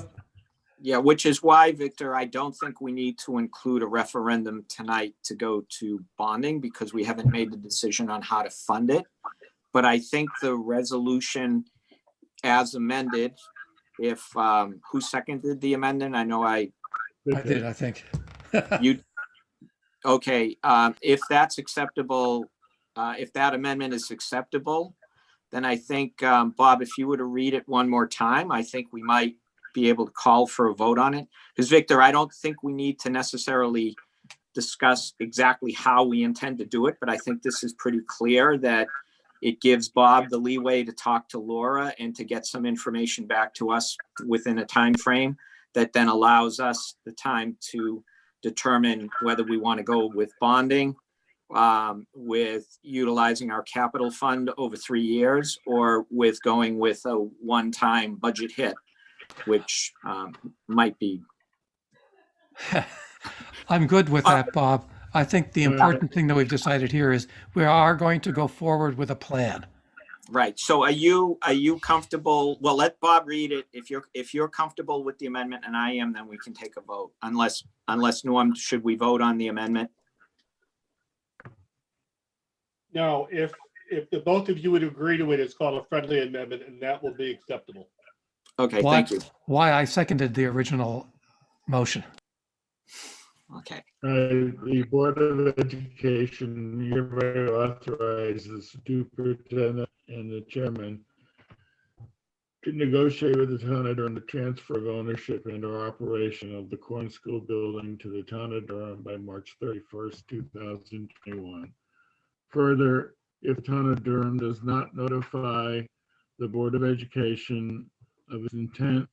Speaker 10: Which is why, Victor, I don't think we need to include a referendum tonight to go to bonding, because we haven't made the decision on how to fund it. But I think the resolution as amended, if who seconded the amendment? I know I
Speaker 11: did, I think.
Speaker 10: You okay? If that's acceptable, if that amendment is acceptable, then I think Bob, if you were to read it one more time, I think we might be able to call for a vote on it. Because Victor, I don't think we need to necessarily discuss exactly how we intend to do it, but I think this is pretty clear that it gives Bob the leeway to talk to Laura and to get some information back to us within a time frame that then allows us the time to determine whether we want to go with bonding with utilizing our capital fund over 3 years, or with going with a one-time budget hit, which might be.
Speaker 11: I'm good with that, Bob. I think the important thing that we've decided here is we are going to go forward with a plan.
Speaker 10: Right. So are you comfortable? Well, let Bob read it. If you're comfortable with the amendment and I am, then we can take a vote. Unless Norm, should we vote on the amendment?
Speaker 9: No, if the both of you would agree to it, it's called a friendly amendment, and that will be acceptable.
Speaker 10: Okay,
Speaker 11: Why,
Speaker 10: thank you.
Speaker 11: why I seconded the original motion.
Speaker 10: Okay.
Speaker 1: The Board of Education hereby authorizes the superintendent and the chairman to negotiate with the town of Durham the transfer of ownership and or operation of the Corn School building to the town of Durham by March 31st, 2021. Further, if the town of Durham does not notify the Board of Education of its intent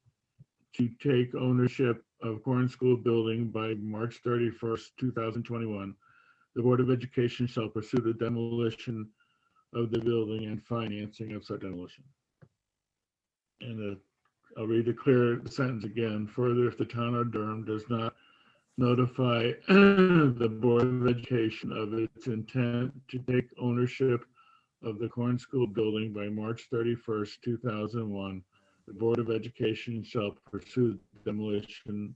Speaker 1: to take ownership of Corn School building by March 31st, 2021, the Board of Education shall pursue the demolition of the building and financing of such demolition. And I'll read the clear sentence again. Further, if the town of Durham does not notify the Board of Education of its intent to take ownership of the Corn School building by March 31st, 2001, the Board of Education shall pursue demolition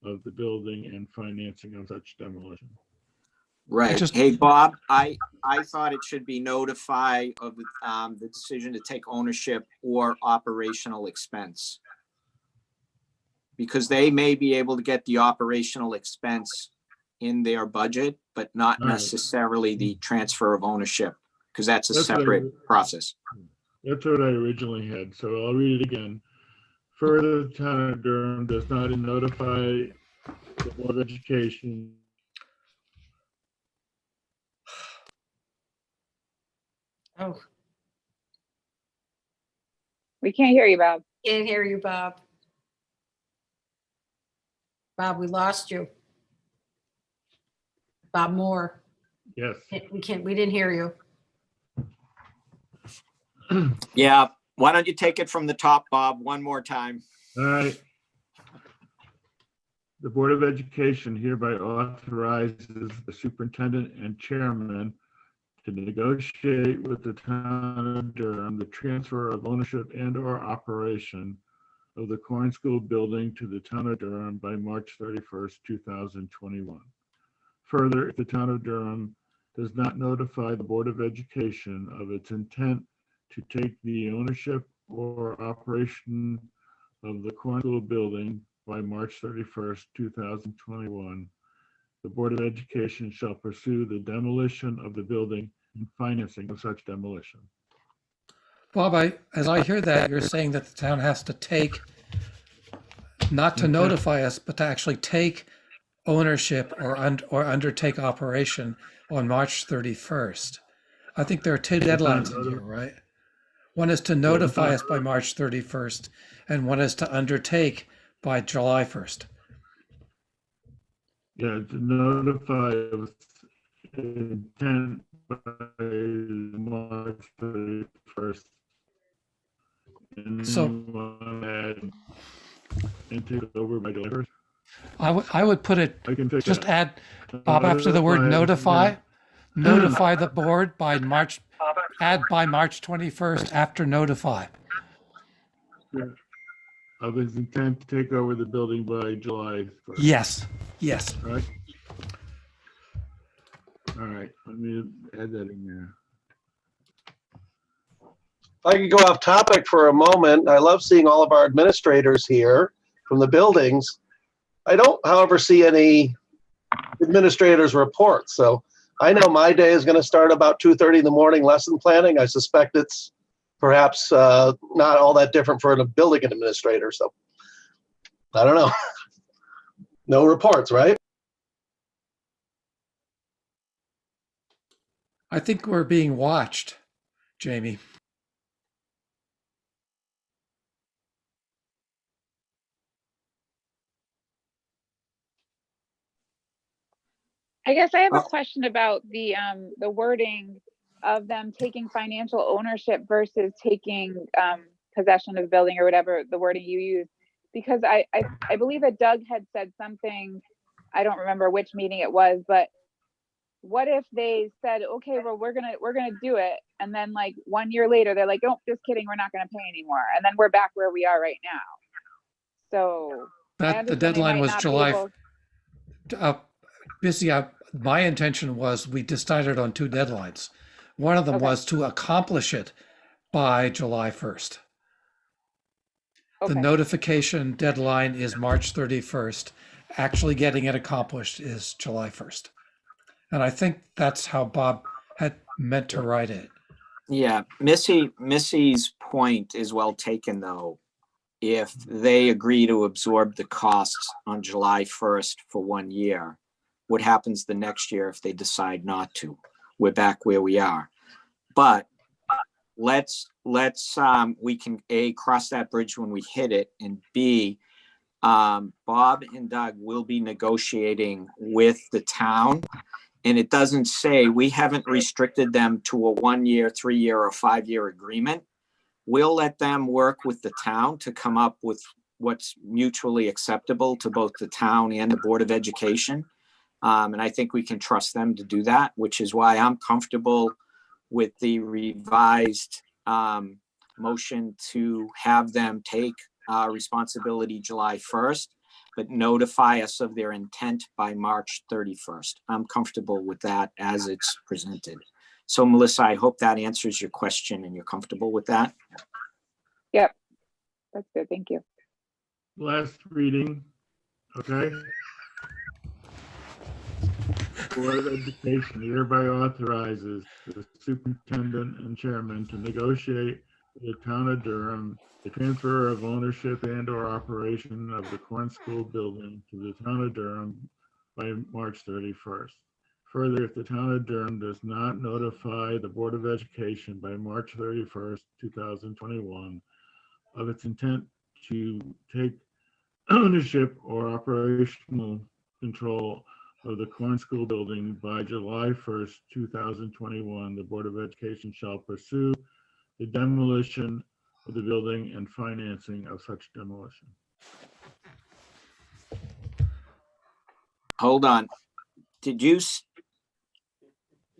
Speaker 1: of the building and financing of such demolition.
Speaker 10: Right. Hey, Bob, I thought it should be notify of the decision to take ownership or operational expense, because they may be able to get the operational expense in their budget, but not necessarily the transfer of ownership, because that's a separate process.
Speaker 1: That's what I originally had, so I'll read it again. Further, the town of Durham does not notify the Board of Education
Speaker 14: Oh,
Speaker 2: We can't hear you, Bob.
Speaker 14: can't hear you, Bob. Bob, we lost you. Bob Moore.
Speaker 1: Yes.
Speaker 14: We didn't hear you.
Speaker 10: Yeah. Why don't you take it from the top, Bob, one more time?
Speaker 1: All right. The Board of Education hereby authorizes the superintendent and chairman to negotiate with the town of Durham the transfer of ownership and or operation of the Corn School building to the town of Durham by March 31st, 2021. Further, if the town of Durham does not notify the Board of Education of its intent to take the ownership or operation of the Corn School building by March 31st, 2021, the Board of Education shall pursue the demolition of the building and financing of such demolition.
Speaker 11: Bob, as I hear that, you're saying that the town has to take, not to notify us, but to actually take ownership or undertake operation on March 31st. I think there are two deadlines in here, right? One is to notify us by March 31st, and one is to undertake by July 1st.
Speaker 1: Yeah, to notify of intent by March 31st. And
Speaker 11: So-
Speaker 1: and take it over by July 1st.
Speaker 11: I would put it,
Speaker 1: I can fix
Speaker 11: just
Speaker 1: that.
Speaker 11: add, Bob, after the word notify the board by March, add by March 21st after notify.
Speaker 1: Of his intent to take over the building by July 1st.
Speaker 11: Yes.
Speaker 1: Right? All right, let me add that in there.
Speaker 13: If I could go off topic for a moment, I love seeing all of our administrators here from the buildings. I don't, however, see any administrators' reports. So I know my day is going to start about 2:30 in the morning lesson planning. I suspect it's perhaps not all that different for a building administrator. So I don't know. No reports, right?
Speaker 11: I think we're being watched, Jamie.
Speaker 2: I guess I have a
Speaker 10: Oh.
Speaker 2: question about the wording of them taking financial ownership versus taking possession of the building, or whatever the wording you use. Because I believe that Doug had said something, I don't remember which meeting it was, but what if they said, okay, well, we're gonna do it, and then like 1 year later they're like, oh, just kidding, we're not gonna pay anymore, and then we're back where we are right now. So I
Speaker 11: That the
Speaker 2: understand they
Speaker 11: deadline
Speaker 2: might
Speaker 11: was
Speaker 2: not be
Speaker 11: July.
Speaker 2: able-
Speaker 11: Busy. My intention was we decided on two deadlines. One of them
Speaker 2: Okay.
Speaker 11: was to accomplish it by July 1st. The
Speaker 2: Okay.
Speaker 11: notification deadline is March 31st. Actually getting it accomplished is July 1st. And I think that's how Bob had meant to write it.
Speaker 10: Yeah, Missy's point is well taken, though. If they agree to absorb the costs on July 1st for 1 year, what happens the next year if they decide not to? We're back where we are. But we can A, cross that bridge when we hit it, and B, Bob and Doug will be negotiating with the town. And it doesn't say, we haven't restricted them to a 1 year, 3 year, or 5 year agreement. We'll let them work with the town to come up with what's mutually acceptable to both the town and the Board of Education. And I think we can trust them to do that, which is why I'm comfortable with the revised motion to have them take responsibility July 1st, but notify us of their intent by March 31st. I'm comfortable with that as it's presented. So Melissa, I hope that answers your question and you're comfortable with that.
Speaker 2: Yep, that's good. Thank you.
Speaker 1: Last reading, okay? Board of Education hereby authorizes the superintendent and chairman to negotiate with the town of Durham the transfer of ownership and or operation of the Corn School building to the town of Durham by March 31st. Further, if the town of Durham does not notify the Board of Education by March 31st, 2021 of its intent to take ownership or operational control of the Corn School building by July 1st, 2021, the Board of Education shall pursue the demolition of the building and financing of such demolition.
Speaker 10: Hold on.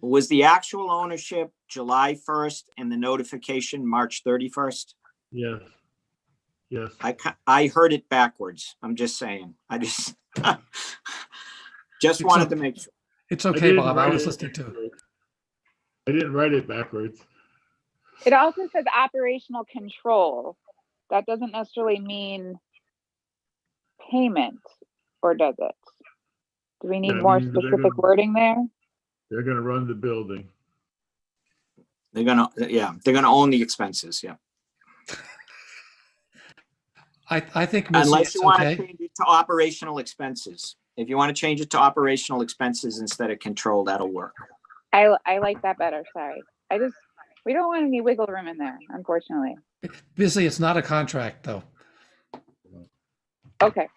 Speaker 10: Was the actual ownership July 1st and the notification March 31st?
Speaker 1: Yes. Yes.
Speaker 10: I heard it backwards. I'm just saying. I just wanted to make sure.
Speaker 11: It's okay, Bob. I was listening to.
Speaker 1: I didn't write it backwards.
Speaker 2: It also says operational control. That doesn't necessarily mean payment, or does it? Do we need more specific wording there?
Speaker 1: They're going to run the building.
Speaker 10: They're gonna own the expenses. Yeah.
Speaker 11: I think Missy,
Speaker 10: unless you want
Speaker 11: okay.
Speaker 10: to change it to operational expenses. If you want to change it to operational expenses instead of control, that'll work.
Speaker 2: I like that better. Sorry. We don't want any wiggle room in there, unfortunately.
Speaker 11: Busy, it's not a contract though.
Speaker 2: Okay.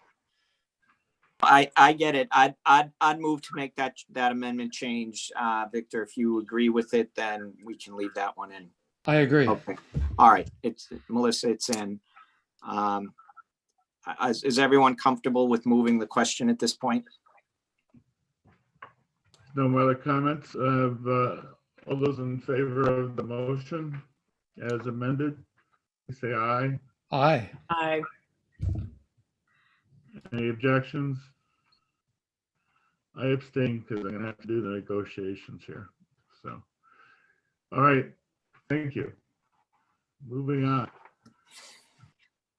Speaker 10: I get it. I'd move to make that amendment change. Victor, if you agree with it, then we can leave that one in.
Speaker 11: I agree.
Speaker 10: Okay. All right. Melissa, it's in. Is everyone comfortable with moving the question at this point?
Speaker 1: No other comments of all those in favor of the motion as amended, say aye.
Speaker 11: Aye.
Speaker 14: Aye.
Speaker 1: Any objections? I abstain because I'm going to have to do the negotiations here. So, all right. Thank you. Moving on.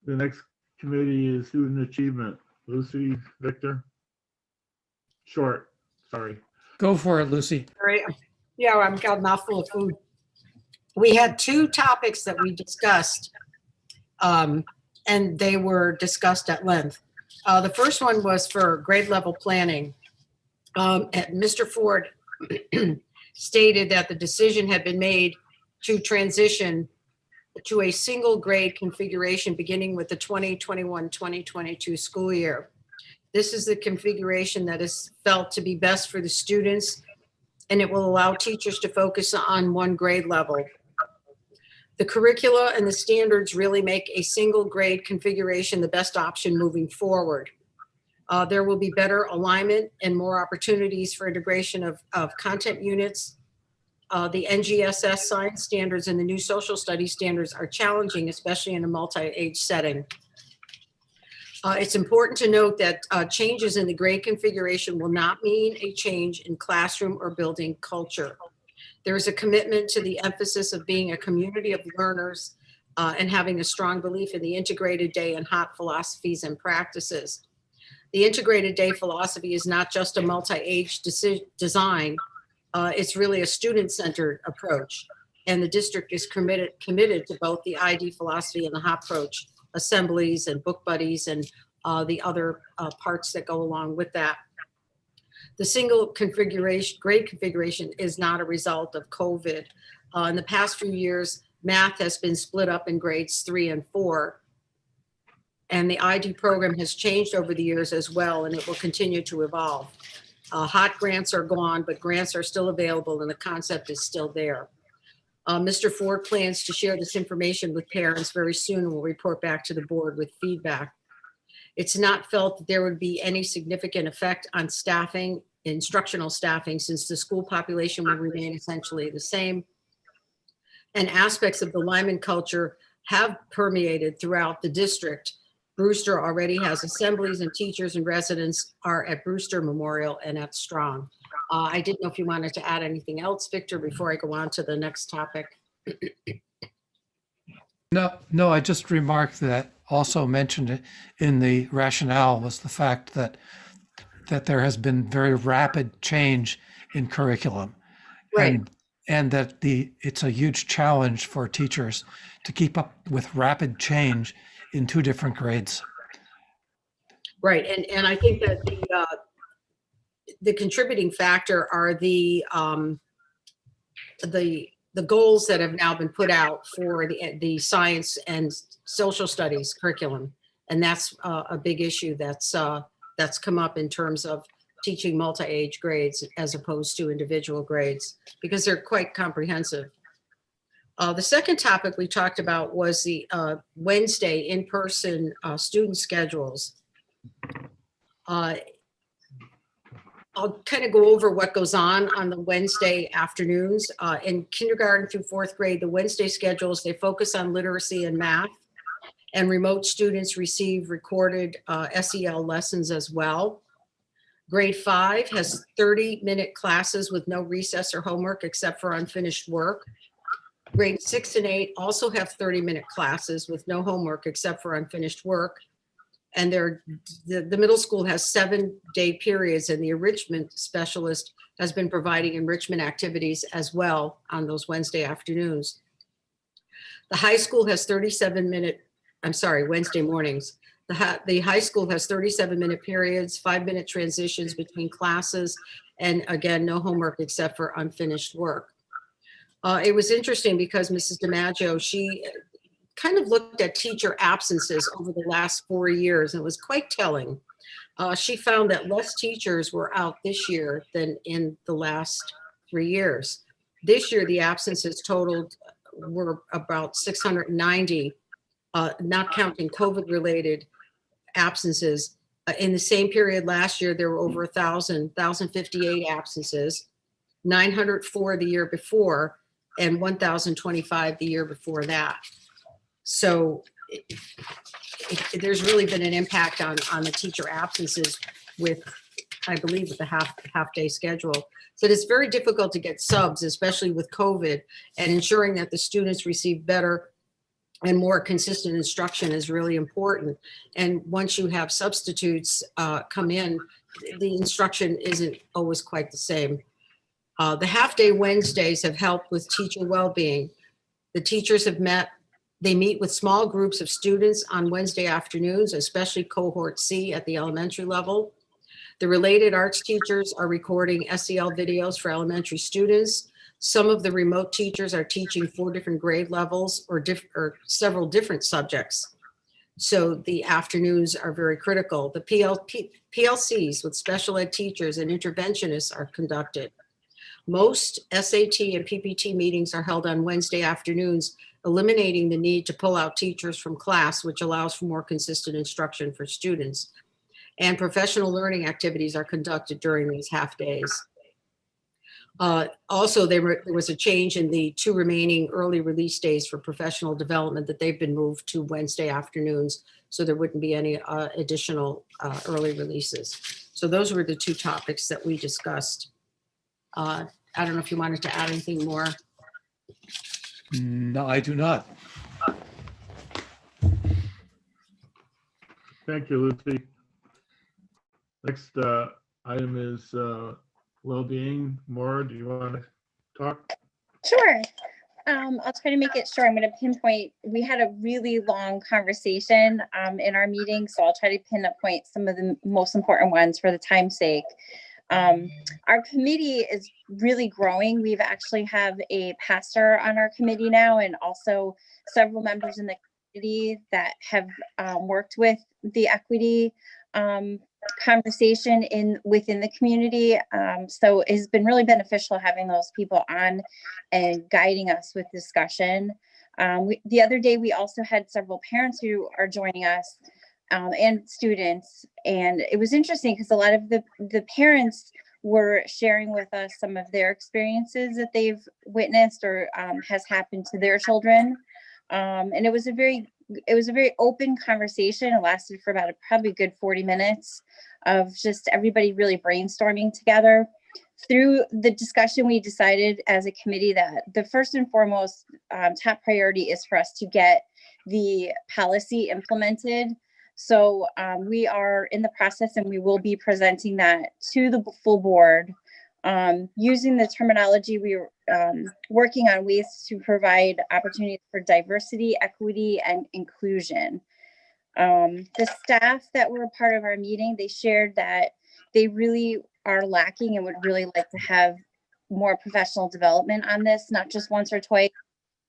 Speaker 1: The next committee is student achievement. Lucy, Victor? Short, sorry.
Speaker 11: Go for it, Lucy.
Speaker 14: All right. Yeah, I'm got a mouthful of food. We had two topics that we discussed, and they were discussed at length. The first one was for grade level planning. And Mr. Ford stated that the decision had been made to transition to a single grade configuration beginning with the 2021-2022 school year. This is the configuration that is felt to be best for the students, and it will allow teachers to focus on one grade level. The curricula and the standards really make a single grade configuration the best option moving forward. There will be better alignment and more opportunities for integration of content units. The NGSS science standards and the new social studies standards are challenging, especially in a multi-age setting. It's important to note that changes in the grade configuration will not mean a change in classroom or building culture. There is a commitment to the emphasis of being a community of learners and having a strong belief in the integrated day and HOT philosophies and practices. The integrated day philosophy is not just a multi-age design, it's really a student-centered approach. And the district is committed to both the ID philosophy and the HOT approach, assemblies and book buddies and the other parts that go along with that. The single configuration, grade configuration is not a result of COVID. In the past few years, math has been split up in grades 3 and 4. And the ID program has changed over the years as well, and it will continue to evolve. HOT grants are gone, but grants are still available and the concept is still there. Mr. Ford plans to share this information with parents very soon and will report back to the board with feedback. It's not felt that there would be any significant effect on staffing, instructional staffing, since the school population will remain essentially the same. And aspects of the Lyman culture have permeated throughout the district. Brewster already has assemblies, and teachers and residents are at Brewster Memorial and at Strong. I didn't know if you wanted to add anything else, Victor, before I go on to the next topic.
Speaker 11: No, I just remarked that also mentioned in the rationale was the fact that there has been very rapid change in curriculum.
Speaker 14: Right.
Speaker 11: And that it's a huge challenge for teachers to keep up with rapid change in 2 different grades.
Speaker 14: Right, and I think that the contributing factor are the goals that have now been put out for the science and social studies curriculum, and that's a big issue that's come up in terms of teaching multi-age grades as opposed to individual grades, because they're quite comprehensive. The second topic we talked about was the Wednesday in-person student schedules. I'll kind of go over what goes on the Wednesday afternoons. In kindergarten through 4th grade, the Wednesday schedules, they focus on literacy and math, and remote students receive recorded SEL lessons as well. Grade 5 has 30-minute classes with no recess or homework except for unfinished work. Grade 6 and 8 also have 30-minute classes with no homework except for unfinished work. And the middle school has 7-day periods, and the enrichment specialist has been providing enrichment activities as well on those Wednesday afternoons. The high school has Wednesday mornings. The high school has 37-minute periods, 5-minute transitions between classes, and again, no homework except for unfinished work. It was interesting because Mrs. DiMaggio, she kind of looked at teacher absences over the last 4 years, and it was quite telling. She found that less teachers were out this year than in the last 3 years. This year, the absences totaled were about 690, not counting COVID-related absences. In the same period last year, there were over 1,058 absences, 904 the year before, and 1,025 the year before that. So there's really been an impact on the teacher absences with, I believe, with the half-day schedule. So it's very difficult to get subs, especially with COVID, and ensuring that the students receive better and more consistent instruction is really important. And once you have substitutes come in, the instruction isn't always quite the same. The half-day Wednesdays have helped with teacher well-being. The teachers have met. They meet with small groups of students on Wednesday afternoons, especially cohort C at the elementary level. The related arts teachers are recording SEL videos for elementary students. Some of the remote teachers are teaching 4 different grade levels or several different subjects. So the afternoons are very critical. The PLCs with special ed teachers and interventionists are conducted. Most SAT and PPT meetings are held on Wednesday afternoons, eliminating the need to pull out teachers from class, which allows for more consistent instruction for students. And professional learning activities are conducted during these half days. Also, there was a change in the 2 remaining early release days for professional development, that they've been moved to Wednesday afternoons, so there wouldn't be any additional early releases. So those were the 2 topics that we discussed. I don't know if you wanted to add anything more.
Speaker 11: No, I do not.
Speaker 1: Thank you, Lucy. Next item is well-being. Maura, do you want to talk?
Speaker 15: Sure. I'll try to make it short. I'm going to pinpoint. We had a really long conversation in our meeting, so I'll try to pinpoint some of the most important ones for the time's sake. Our committee is really growing. We've actually have a pastor on our committee now, and also several members in the community that have worked with the equity conversation within the community. So it has been really beneficial having those people on and guiding us with discussion. The other day, we also had several parents who are joining us and students. And it was interesting because a lot of the parents were sharing with us some of their experiences that they've witnessed or has happened to their children. And it was a very open conversation. It lasted for about probably a good 40 minutes of just everybody really brainstorming together. Through the discussion, we decided as a committee that the first and foremost top priority is for us to get the policy implemented. So we are in the process, and we will be presenting that to the full board. Using the terminology, we were working on ways to provide opportunities for diversity, equity, and inclusion. The staff that were a part of our meeting, they shared that they really are lacking and would really like to have more professional development on this, not just once or twice,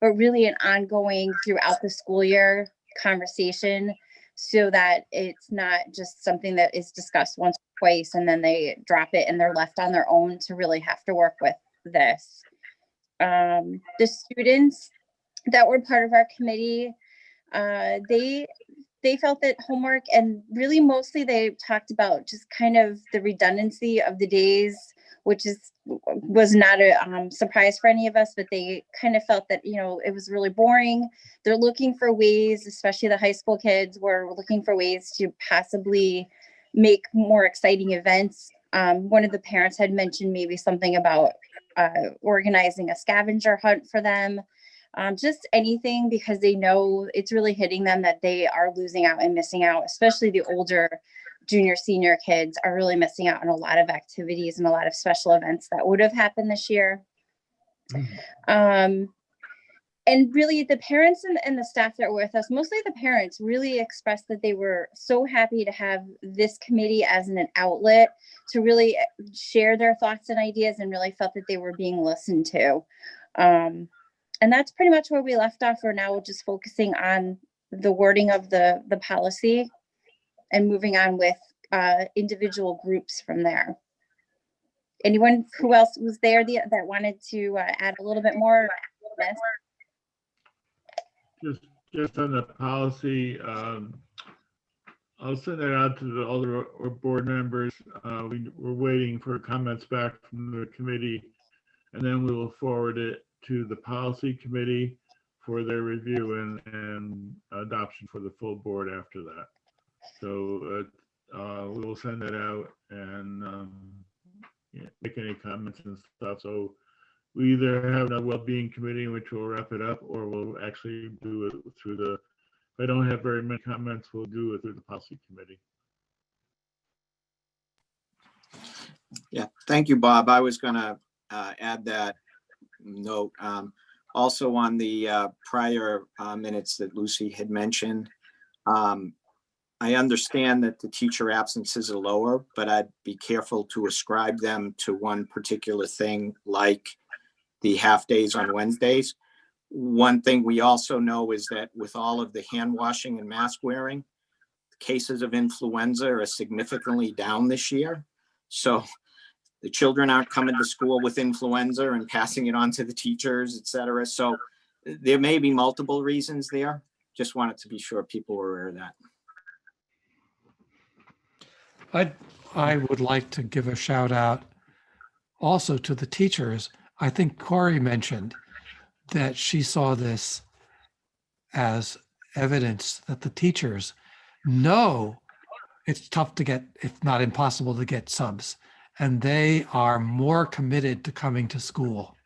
Speaker 15: but really an ongoing throughout the school year conversation, so that it's not just something that is discussed once or twice and then they drop it and they're left on their own to really have to work with this. The students that were part of our committee, they felt that homework, and really mostly they talked about just kind of the redundancy of the days, which was not a surprise for any of us, but they kind of felt that, it was really boring. They're looking for ways, especially the high school kids were looking for ways to possibly make more exciting events. One of the parents had mentioned maybe something about organizing a scavenger hunt for them. Just anything, because they know it's really hitting them that they are losing out and missing out, especially the older junior, senior kids are really missing out on a lot of activities and a lot of special events that would have happened this year. And really the parents and the staff that were with us, mostly the parents, really expressed that they were so happy to have this committee as an outlet to really share their thoughts and ideas, and really felt that they were being listened to. And that's pretty much where we left off. We're now just focusing on the wording of the policy and moving on with individual groups from there. Anyone who else was there that wanted to add a little bit more?
Speaker 1: Just on the policy, I'll send that out to the other board members. We're waiting for comments back from the committee, and then we will forward it to the policy committee for their review and adoption for the full board after that. So we will send that out and make any comments and stuff. So we either have a well-being committee, which will wrap it up, or we'll actually do it through if I don't have very many comments, we'll do it through the policy committee.
Speaker 10: Yeah, thank you, Bob. I was going to add that note. Also on the prior minutes that Lucy had mentioned, I understand that the teacher absences are lower, but I'd be careful to ascribe them to one particular thing, like the half days on Wednesdays. One thing we also know is that with all of the hand washing and mask wearing, cases of influenza are significantly down this year. So the children aren't coming to school with influenza and passing it on to the teachers, et cetera. So there may be multiple reasons there. Just wanted to be sure people were aware of that.
Speaker 11: I would like to give a shout out also to the teachers. I think Corey mentioned that she saw this as evidence that the teachers know it's tough to get, if not impossible to get subs. And they are more committed to coming to school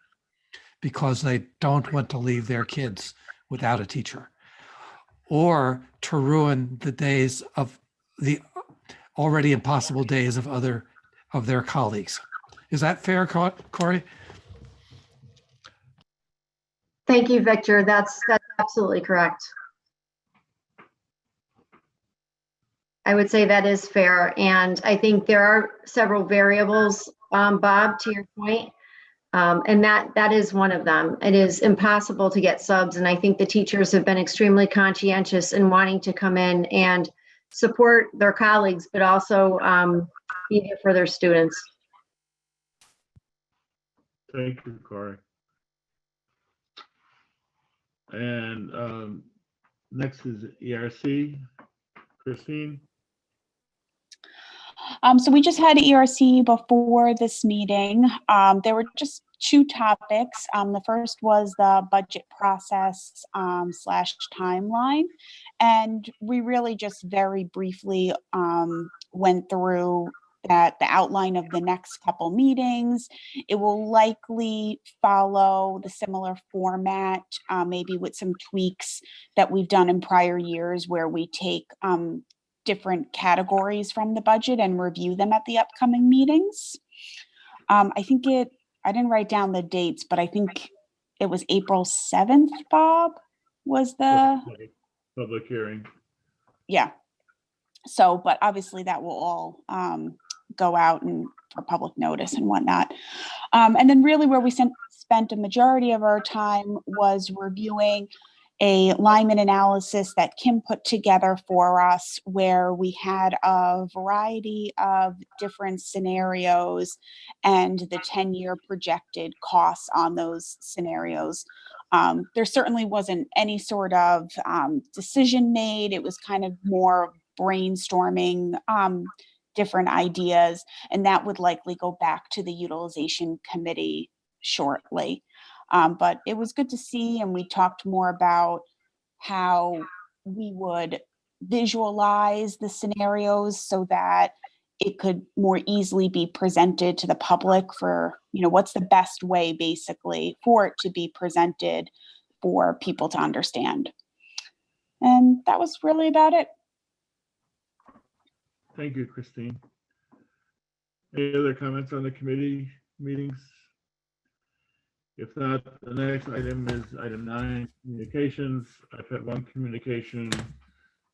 Speaker 11: because they don't want to leave their kids without a teacher or to ruin the days of the already impossible days of their colleagues. Is that fair, Corey?
Speaker 16: Thank you, Victor. That's absolutely correct. I would say that is fair. And I think there are several variables, Bob, to your point. And that is one of them. It is impossible to get subs. And I think the teachers have been extremely conscientious in wanting to come in and support their colleagues, but also be there for their students.
Speaker 1: Thank you, Corey. And next is ERC. Christine.
Speaker 17: So we just had ERC before this meeting. There were just two topics. The first was the budget process / timeline. And we really just very briefly went through the outline of the next couple meetings. It will likely follow the similar format, maybe with some tweaks that we've done in prior years where we take different categories from the budget and review them at the upcoming meetings. I think I didn't write down the dates, but I think it was April 7th, Bob, was the
Speaker 1: public hearing.
Speaker 17: Yeah. So, but obviously that will all go out and for public notice and whatnot. And then really where we spent a majority of our time was reviewing a lineman analysis that Kim put together for us, where we had a variety of different scenarios and the 10-year projected costs on those scenarios. There certainly wasn't any sort of decision made. It was kind of more brainstorming different ideas, and that would likely go back to the utilization committee shortly. But it was good to see, and we talked more about how we would visualize the scenarios so that it could more easily be presented to the public for, what's the best way basically for it to be presented for people to understand. And that was really about it.
Speaker 1: Thank you, Christine. Any other comments on the committee meetings? If not, the next item is item 9, communications. I've had one communication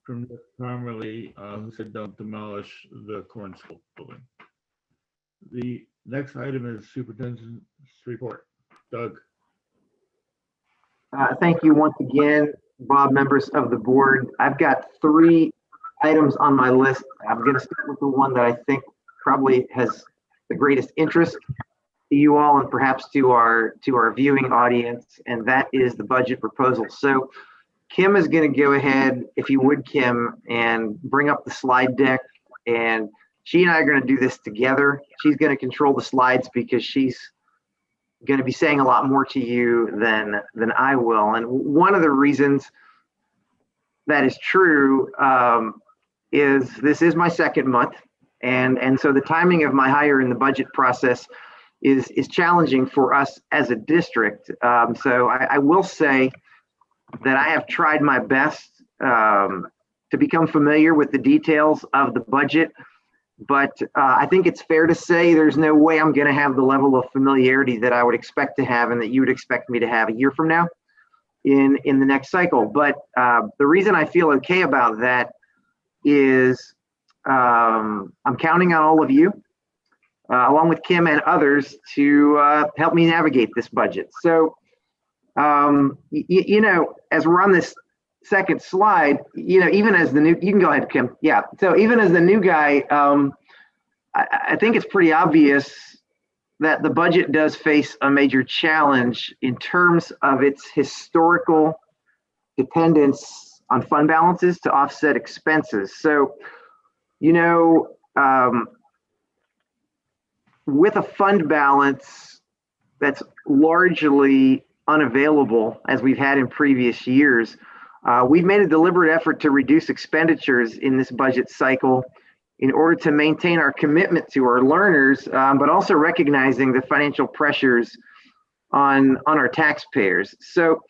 Speaker 1: from Nick Parmalee, who said don't demolish the Corn School building. The next item is superintendent's report. Doug.
Speaker 8: Thank you once again, Bob, members of the board. I've got 3 items on my list. I'm going to start with the one that I think probably has the greatest interest to you all and perhaps to our viewing audience, and that is the budget proposal. So Kim is going to go ahead, if you would, Kim, and bring up the slide deck, and she and I are going to do this together. She's going to control the slides because she's going to be saying a lot more to you than I will. And one of the reasons that is true is this is my second month, and so the timing of my hire in the budget process is challenging for us as a district. So I will say that I have tried my best to become familiar with the details of the budget, but I think it's fair to say there's no way I'm going to have the level of familiarity that I would expect to have and that you would expect me to have a year from now in the next cycle. But the reason I feel okay about that is I'm counting on all of you, along with Kim and others, to help me navigate this budget. So You know, as we're on this second slide, you know, even as the new, you can go ahead, Kim. Yeah. So even as the new guy, I think it's pretty obvious that the budget does face a major challenge in terms of its historical dependence on fund balances to offset expenses. So, you know, with a fund balance that's largely unavailable, as we've had in previous years, we've made a deliberate effort to reduce expenditures in this budget cycle in order to maintain our commitment to our learners, but also recognizing the financial pressures on our taxpayers. So,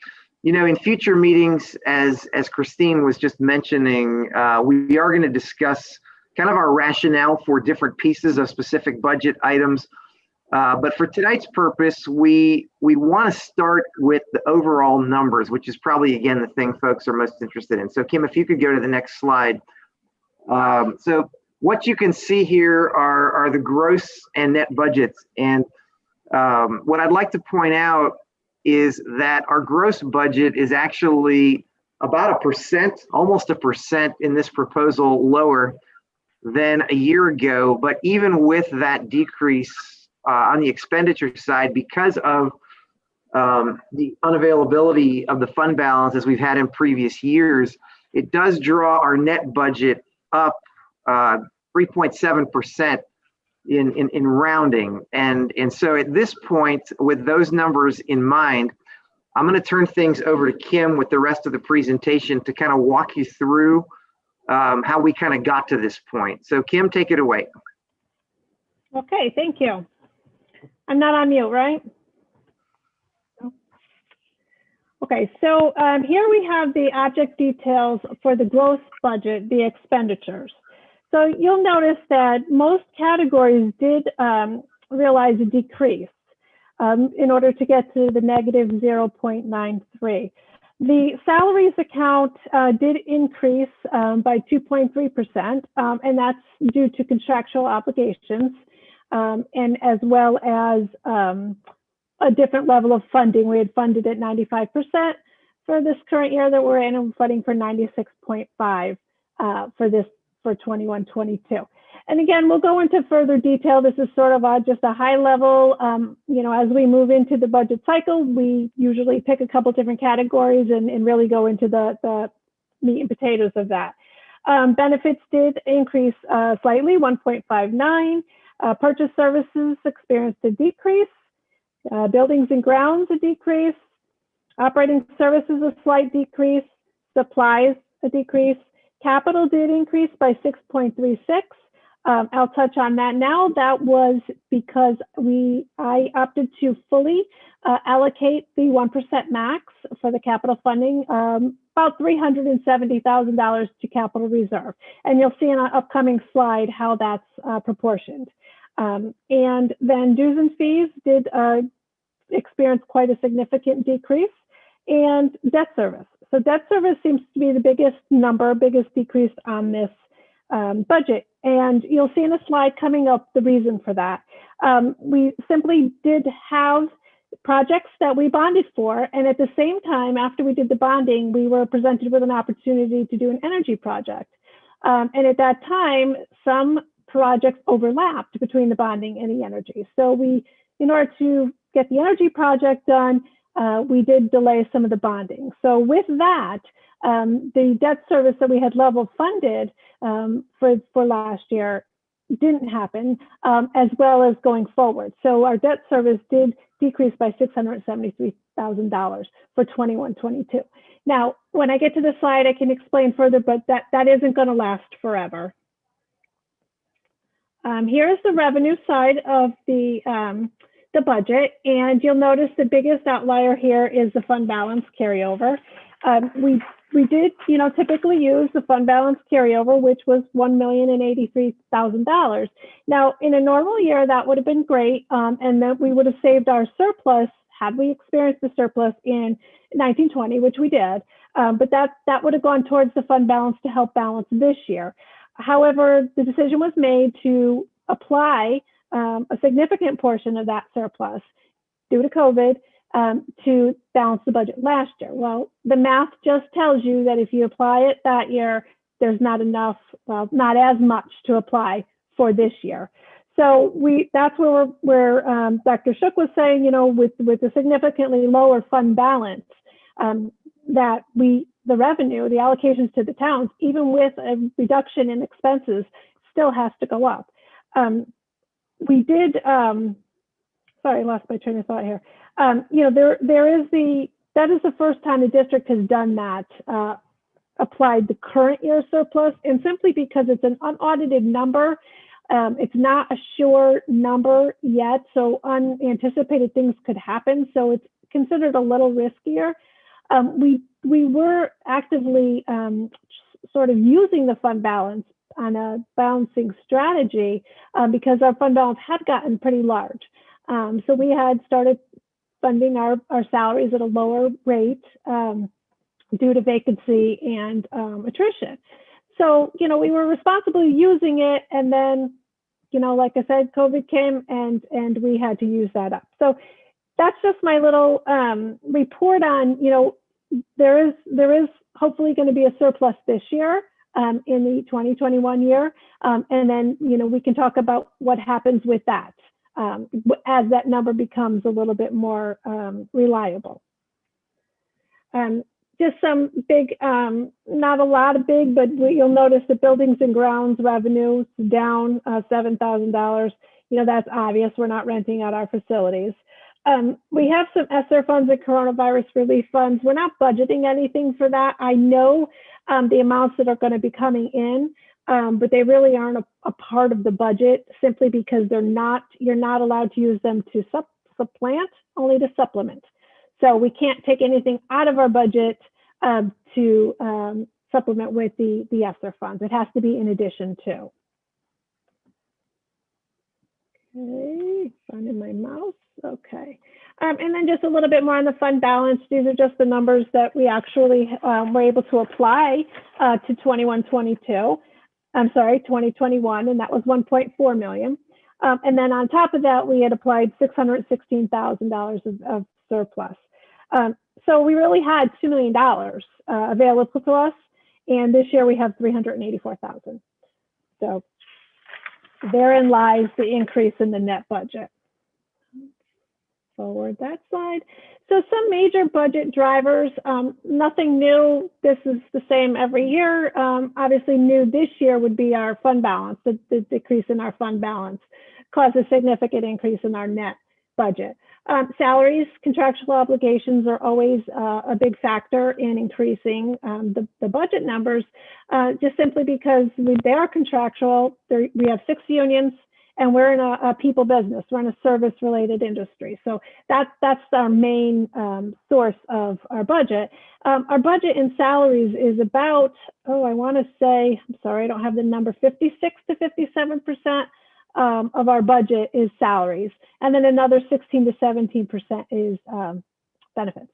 Speaker 8: you know, in future meetings, as Christine was just mentioning, we are going to discuss kind of our rationale for different pieces of specific budget items. But for tonight's purpose, we want to start with the overall numbers, which is probably, again, the thing folks are most interested in. So Kim, if you could go to the next slide. So what you can see here are the gross and net budgets. And what I'd like to point out is that our gross budget is actually about 1%, almost 1% in this proposal lower than a year ago. But even with that decrease on the expenditure side, because of the unavailability of the fund balance as we've had in previous years, it does draw our net budget up 3.7% in rounding. And so at this point, with those numbers in mind, I'm going to turn things over to Kim with the rest of the presentation to kind of walk you through how we kind of got to this point. So Kim, take it away.
Speaker 12: Okay, thank you. I'm not on mute, right? Okay, so here we have the object details for the gross budget, the expenditures. So you'll notice that most categories did realize a decrease in order to get to the negative 0.93. The salaries account did increase by 2.3%, and that's due to contractual obligations, and as well as a different level of funding. We had funded at 95% for this current year that we're in, and funding for 96.5 for 21-22. And again, we'll go into further detail. This is sort of just a high level, you know, as we move into the budget cycle, we usually pick a couple different categories and really go into the meat and potatoes of that. Benefits did increase slightly, 1.59. Purchase services experienced a decrease. Buildings and grounds, a decrease. Operating services, a slight decrease. Supplies, a decrease. Capital did increase by 6.36. I'll touch on that now. That was because I opted to fully allocate the 1% max for the capital funding, about $370,000 to capital reserve. And you'll see in an upcoming slide how that's proportioned. And then dues and fees did experience quite a significant decrease, and debt service. So debt service seems to be the biggest decrease on this budget. And you'll see in a slide coming up the reason for that. We simply did have projects that we bonded for, and at the same time, after we did the bonding, we were presented with an opportunity to do an energy project. And at that time, some projects overlapped between the bonding and the energy. So in order to get the energy project done, we did delay some of the bonding. So with that, the debt service that we had level funded for last year didn't happen, as well as going forward. So our debt service did decrease by $673,000 for 21-22. Now, when I get to the slide, I can explain further, but that isn't going to last forever. Here's the revenue side of the budget, and you'll notice the biggest outlier here is the fund balance carryover. We did, you know, typically use the fund balance carryover, which was $1,083,000. Now, in a normal year, that would have been great, and that we would have saved our surplus had we experienced the surplus in 1920, which we did. But that would have gone towards the fund balance to help balance this year. However, the decision was made to apply a significant portion of that surplus due to COVID to balance the budget last year. Well, the math just tells you that if you apply it that year, there's not enough, well, not as much to apply for this year. So that's where Dr. Shook was saying, you know, with a significantly lower fund balance, that the revenue, the allocations to the towns, even with a reduction in expenses, still has to go up. We did, sorry, I lost my train of thought here. You know, that is the first time the district has done that, applied the current year surplus, and simply because it's an unaudited number, it's not a sure number yet, so unanticipated things could happen, so it's considered a little riskier. We were actively sort of using the fund balance on a balancing strategy because our fund balance had gotten pretty large. So we had started funding our salaries at a lower rate due to vacancy and attrition. So, you know, we were responsibly using it, and then, you know, like I said, COVID came and we had to use that up. So that's just my little report on, you know, there is hopefully going to be a surplus this year in the 2021 year. And then, you know, we can talk about what happens with that as that number becomes a little bit more reliable. Just some big, not a lot of big, but you'll notice the buildings and grounds revenue is down $7,000. You know, that's obvious. We're not renting out our facilities. We have some ESSER funds and coronavirus relief funds. We're not budgeting anything for that. I know the amounts that are going to be coming in, but they really aren't a part of the budget simply because you're not allowed to use them to supplant, only to supplement. So we can't take anything out of our budget to supplement with the ESSER funds. It has to be in addition to. Okay, finding my mouse. Okay. And then just a little bit more on the fund balance. These are just the numbers that we actually were able to apply to 2021, and that was 1.4 million. And then on top of that, we had applied $616,000 of surplus. So we really had $2 million available to us, and this year we have $384,000. So therein lies the increase in the net budget. Forward that slide. So some major budget drivers, nothing new. This is the same every year. Obviously new this year would be our fund balance. The decrease in our fund balance caused a significant increase in our net budget. Salaries, contractual obligations are always a big factor in increasing the budget numbers, just simply because they are contractual. We have 6 unions, and we're in a people business. We're in a service-related industry. So that's our main source of our budget. Our budget in salaries is about, I want to say, I'm sorry, I don't have the number, 56 to 57% of our budget is salaries. And then another 16 to 17% is benefits.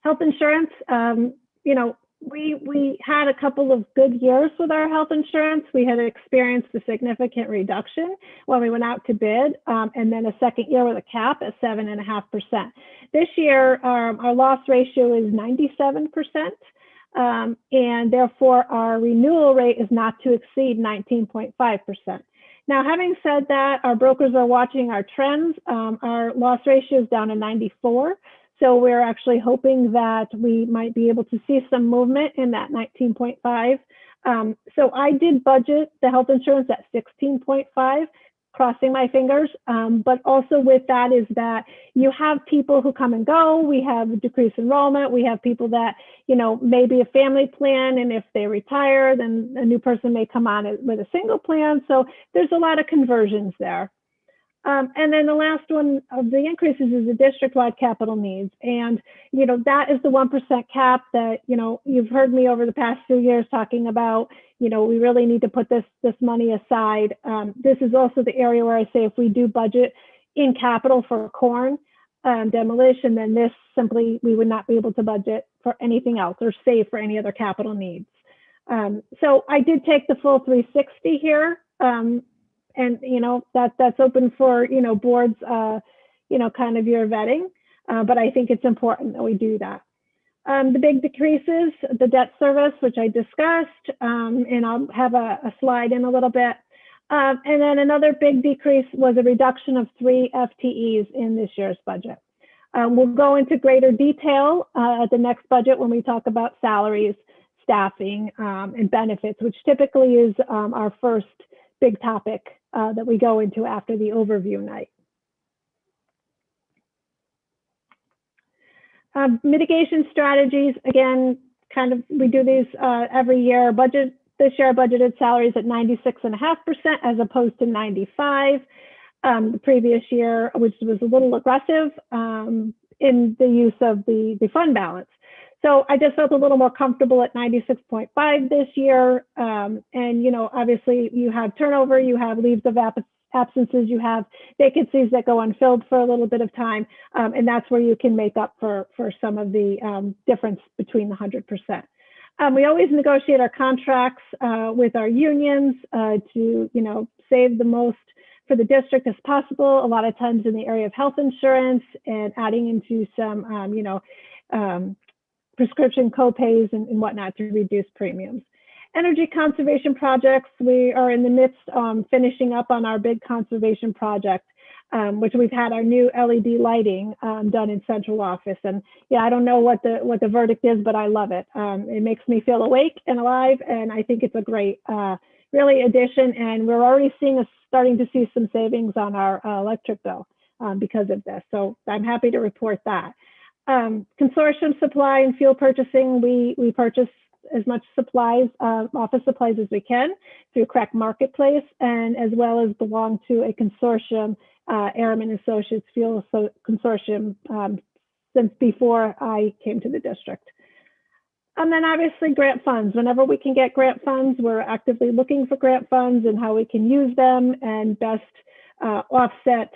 Speaker 12: Health insurance, you know, we had a couple of good years with our health insurance. We had experienced a significant reduction when we went out to bid, and then a second year with a cap at 7.5%. This year, our loss ratio is 97%, and therefore our renewal rate is not to exceed 19.5%. Now, having said that, our brokers are watching our trends. Our loss ratio is down to 94. So we're actually hoping that we might be able to see some movement in that 19.5. So I did budget the health insurance at 16.5, crossing my fingers. But also with that is that you have people who come and go. We have decreased enrollment. We have people that, you know, maybe a family plan, and if they retire, then a new person may come on with a single plan. So there's a lot of conversions there. And then the last one of the increases is the district-wide capital needs. And, you know, that is the 1% cap that, you know, you've heard me over the past few years talking about, you know, we really need to put this money aside. This is also the area where I say if we do budget in capital for corn demolition, then this simply, we would not be able to budget for anything else or save for any other capital needs. So I did take the full 360 here. And, you know, that's open for, you know, boards, you kind of your vetting. But I think it's important that we do that. The big decreases, the debt service, which I discussed, and I'll have a slide in a little bit. And then another big decrease was a reduction of 3 FTEs in this year's budget. We'll go into greater detail at the next budget when we talk about salaries, staffing, and benefits, which typically is our first big topic that we go into after the overview night. Mitigation strategies, again, kind of, we do these every year. This year I budgeted salaries at 96.5% as opposed to 95. The previous year, which was a little aggressive in the use of the fund balance. So I just felt a little more comfortable at 96.5 this year. And, obviously you have turnover, you have leaves of absences, you have vacancies that go unfilled for a little bit of time. And that's where you can make up for some of the difference between the 100%. We always negotiate our contracts with our unions to, save the most for the district as possible. A lot of times in the area of health insurance and adding into some, prescription co-pays and whatnot to reduce premiums. Energy conservation projects, we are in the midst of finishing up on our big conservation project, which we've had our new LED lighting done in central office. And yeah, I don't know what the verdict is, but I love it. It makes me feel awake and alive, and I think it's a great, really addition. And we're already starting to see some savings on our electric bill because of this. So I'm happy to report that. Consortium supply and fuel purchasing, we purchase as much supplies, office supplies as we can through Crack Marketplace, and as well as belong to a consortium, Airman Associates Fuel Consortium, since before I came to the district. And then obviously grant funds. Whenever we can get grant funds, we're actively looking for grant funds and how we can use them and best offset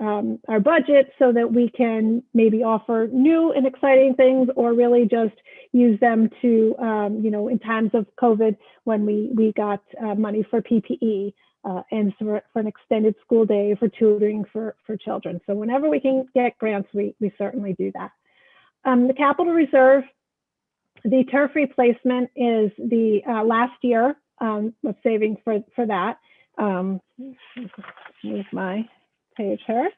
Speaker 12: our budget so that we can maybe offer new and exciting things, or really just use them to, in times of COVID when we got money for PPE and for an extended school day, for tutoring for children. So whenever we can get grants, we certainly do that. The capital reserve, the turf replacement is the last year of saving for that. Here's my page here.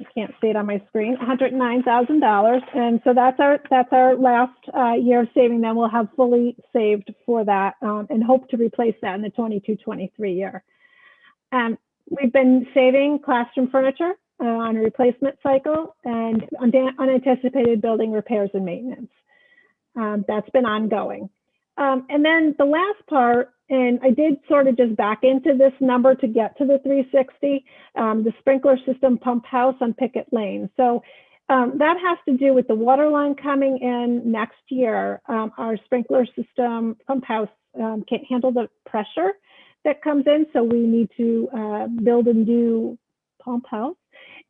Speaker 12: I can't see it on my screen. $109,000, and so that's our last year of saving. Then we'll have fully saved for that, and hope to replace that in the 22-23 year. We've been saving classroom furniture on a replacement cycle and unanticipated building repairs and maintenance. That's been ongoing. And then the last part, and I did sort of just back into this number to get to the 360, the sprinkler system pump house on Pickett Lane. So that has to do with the water line coming in next year. Our sprinkler system pump house can't handle the pressure that comes in, so we need to build a new pump house.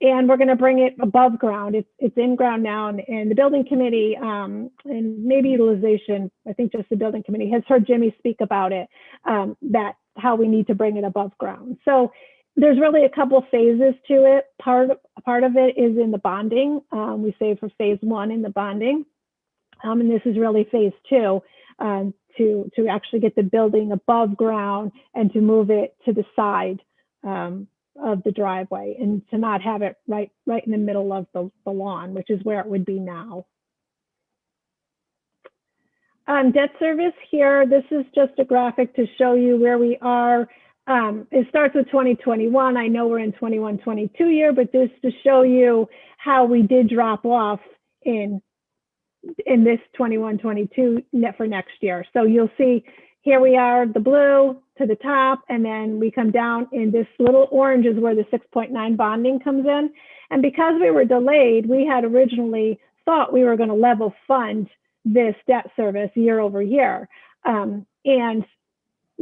Speaker 12: And we're going to bring it above ground. It's in ground now, and the building committee and maybe utilization, I think just the building committee has heard Jimmy speak about it, that how we need to bring it above ground. So there's really a couple phases to it. Part of it is in the bonding. We save for phase 1 in the bonding, and this is really phase 2 to actually get the building above ground and to move it to the side of the driveway, and to not have it right in the middle of the lawn, which is where it would be now. Debt service here, this is just a graphic to show you where we are. It starts with 2021. I know we're in 21-22 year, but just to show you how we did drop off in this 21-22 for next year. So you'll see here we are, the blue to the top, and then we come down in this little orange is where the 6.9 bonding comes in. And because we were delayed, we had originally thought we were going to level fund this debt service year over year. And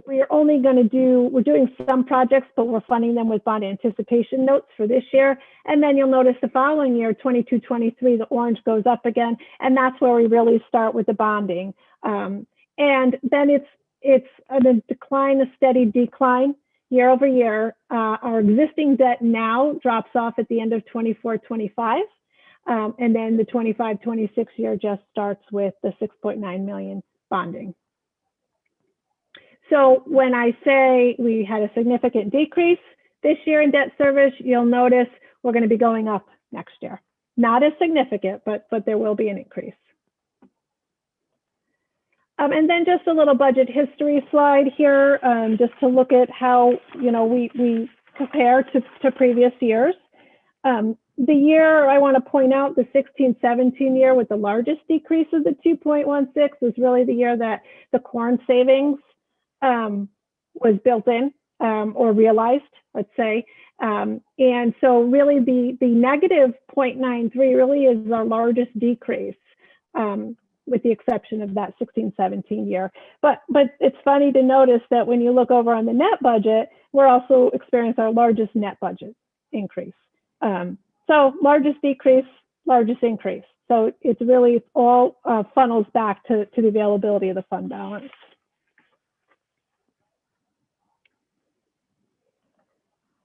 Speaker 12: we're only going to we're doing some projects, but we're funding them with bond anticipation notes for this year. And then you'll notice the following year, 22-23, the orange goes up again. And that's where we really start with the bonding. And then it's a decline, a steady decline year over year. Our existing debt now drops off at the end of 24-25. And then the 25-26 year just starts with the 6.9 million bonding. So when I say we had a significant decrease this year in debt service, you'll notice we're going to be going up next year. Not as significant, but there will be an increase. And then just a little budget history slide here, just to look at how, you know, we compare to previous years. The year I want to point out, the 16-17 year with the largest decrease of the 2.16 was really the year that the corn savings was built in or realized, let's say. And so really the negative 0.93 really is our largest decrease, with the exception of that 16-17 year. But it's funny to notice that when you look over on the net budget, we're also experiencing our largest net budget increase. So largest decrease, largest increase. So it's really all funnels back to the availability of the fund balance.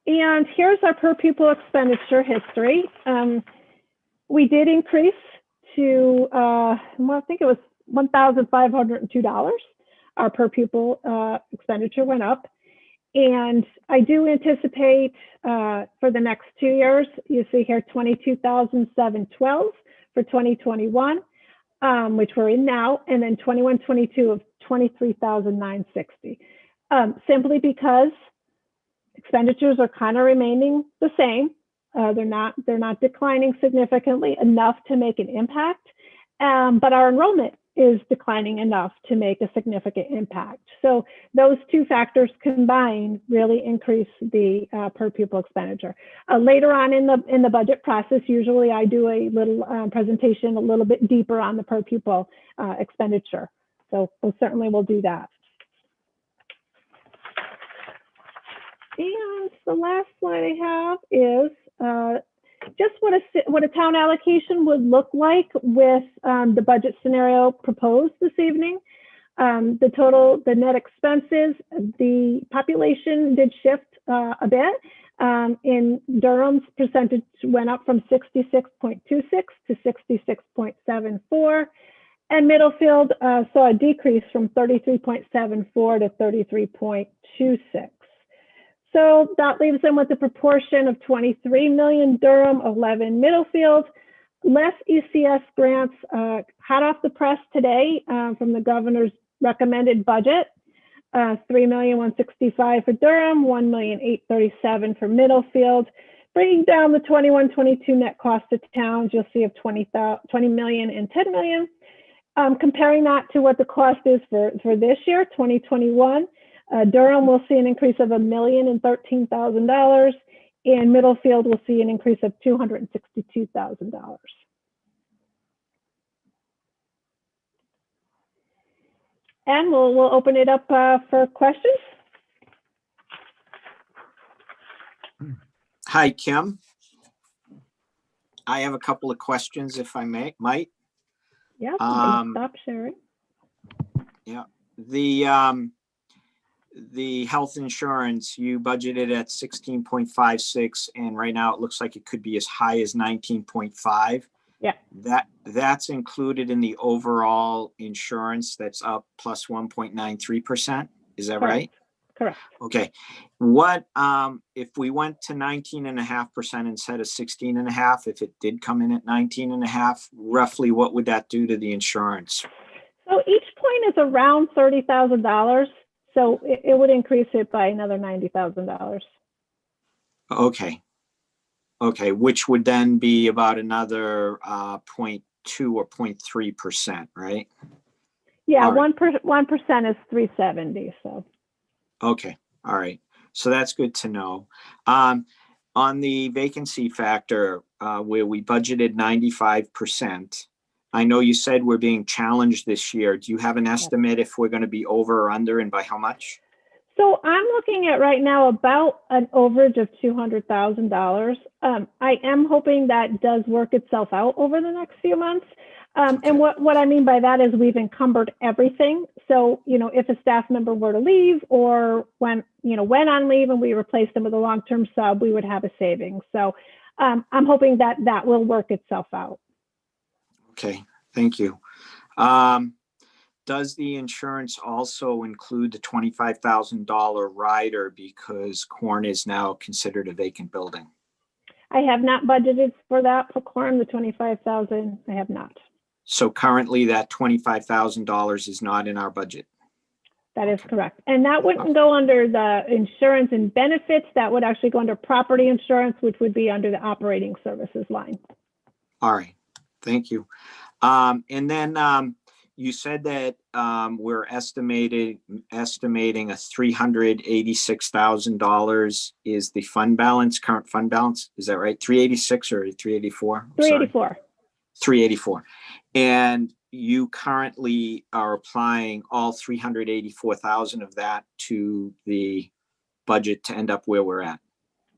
Speaker 12: And here's our per pupil expenditure history. We did increase to, well, I think it was $1,502. Our per pupil expenditure went up. And I do anticipate for the next 2 years, you see here $22,712 for 2021, which we're in now, and then 21-22 of $23,960. Simply because expenditures are kind of remaining the same. They're not declining significantly enough to make an impact, but our enrollment is declining enough to make a significant impact. So those two factors combined really increase the per pupil expenditure. Later on in the budget process, usually I do a little presentation a little bit deeper on the per pupil expenditure. So certainly we'll do that. And the last slide I have is just what a town allocation would look like with the budget scenario proposed this evening. The net expenses, the population did shift a bit. In Durham's percentage went up from 66.26 to 66.74. And Middlefield saw a decrease from 33.74 to 33.26. So that leaves them with a proportion of 23 million Durham, 11 Middlefield, less ECS grants, hot off the press today from the governor's recommended budget, 3,165,000 for Durham, 1,837,000 for Middlefield, bringing down the 21-22 net cost to towns. You'll see of 20 million and 10 million. Comparing that to what the cost is for this year, 2021. Durham will see an increase of $1,013,000, and Middlefield will see an increase of $262,000. And we'll open it up for questions.
Speaker 10: Hi, Kim. I have a couple of questions, if I might.
Speaker 12: Yeah, stop sharing.
Speaker 10: Yeah, the health insurance, you budgeted at 16.56, and right now it looks like it could be as high as 19.5.
Speaker 12: Yeah.
Speaker 10: That's included in the overall insurance that's up plus 1.93%. Is that right?
Speaker 12: Correct.
Speaker 10: Okay. What if we went to 19.5% instead of 16.5? If it did come in at 19.5, roughly what would that do to the insurance?
Speaker 12: So each point is around $30,000. So it would increase it by another $90,000.
Speaker 10: Okay. Okay, which would then be about another 0.2 or 0.3%, right?
Speaker 12: Yeah,
Speaker 10: All right.
Speaker 12: 1% is 370. So.
Speaker 10: Okay, all right. So that's good to know. On the vacancy factor, where we budgeted 95%, I know you said we're being challenged this year. Do you have an estimate if we're going to be over or under, and by how much?
Speaker 12: So I'm looking at right now about an overage of $200,000. I am hoping that does work itself out over the next few months. And what I mean by that is we've encumbered everything. So, if a staff member were to leave or went on leave and we replaced them with a long-term sub, we would have a savings. So I'm hoping that will work itself out.
Speaker 10: Okay, thank you. Does the insurance also include the $25,000 rider because Corn is now considered a vacant building?
Speaker 12: I have not budgeted for that for Quorum, the 25,000. I have not.
Speaker 10: So currently that $25,000 is not in our budget.
Speaker 12: That is correct. And that wouldn't go under the insurance and benefits. That would actually go under property insurance, which would be under the operating services line.
Speaker 10: All right, thank you. And then you said that we're estimating a $386,000 is the fund balance, current fund balance. Is that right? 386 or 384?
Speaker 12: 384.
Speaker 10: 384. And you currently are applying all 384,000 of that to the budget to end up where we're at.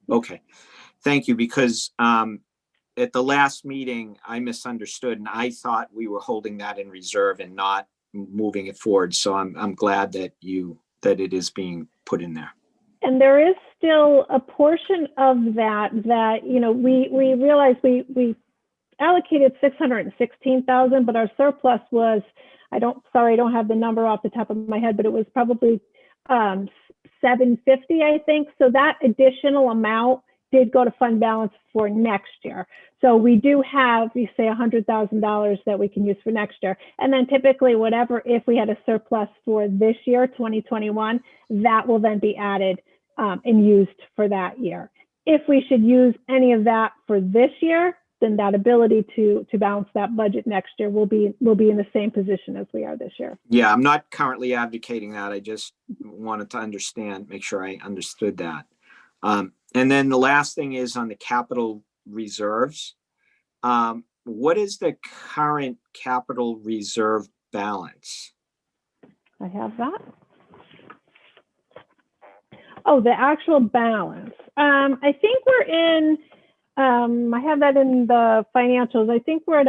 Speaker 10: Okay, thank you. Because at the last meeting, I misunderstood and I thought we were holding that in reserve and not moving it forward. So I'm glad that it is being put in there.
Speaker 12: And there is still a portion of that we realized we allocated 616,000, but our surplus was, I don't have the number off the top of my head, but it was probably 750, I think. So that additional amount did go to fund balance for next year. So we do have, you say $100,000 that we can use for next year. And then typically if we had a surplus for this year, 2021, that will then be added and used for that year. If we should use any of that for this year, then that ability to balance that budget next year will be in the same position as we are this year.
Speaker 10: Yeah, I'm not currently advocating that. I just wanted to make sure I understood that. And then the last thing is on the capital reserves. What is the current capital reserve balance?
Speaker 12: I have that. Oh, the actual balance. I think we're in, I have that in the financials. I think we have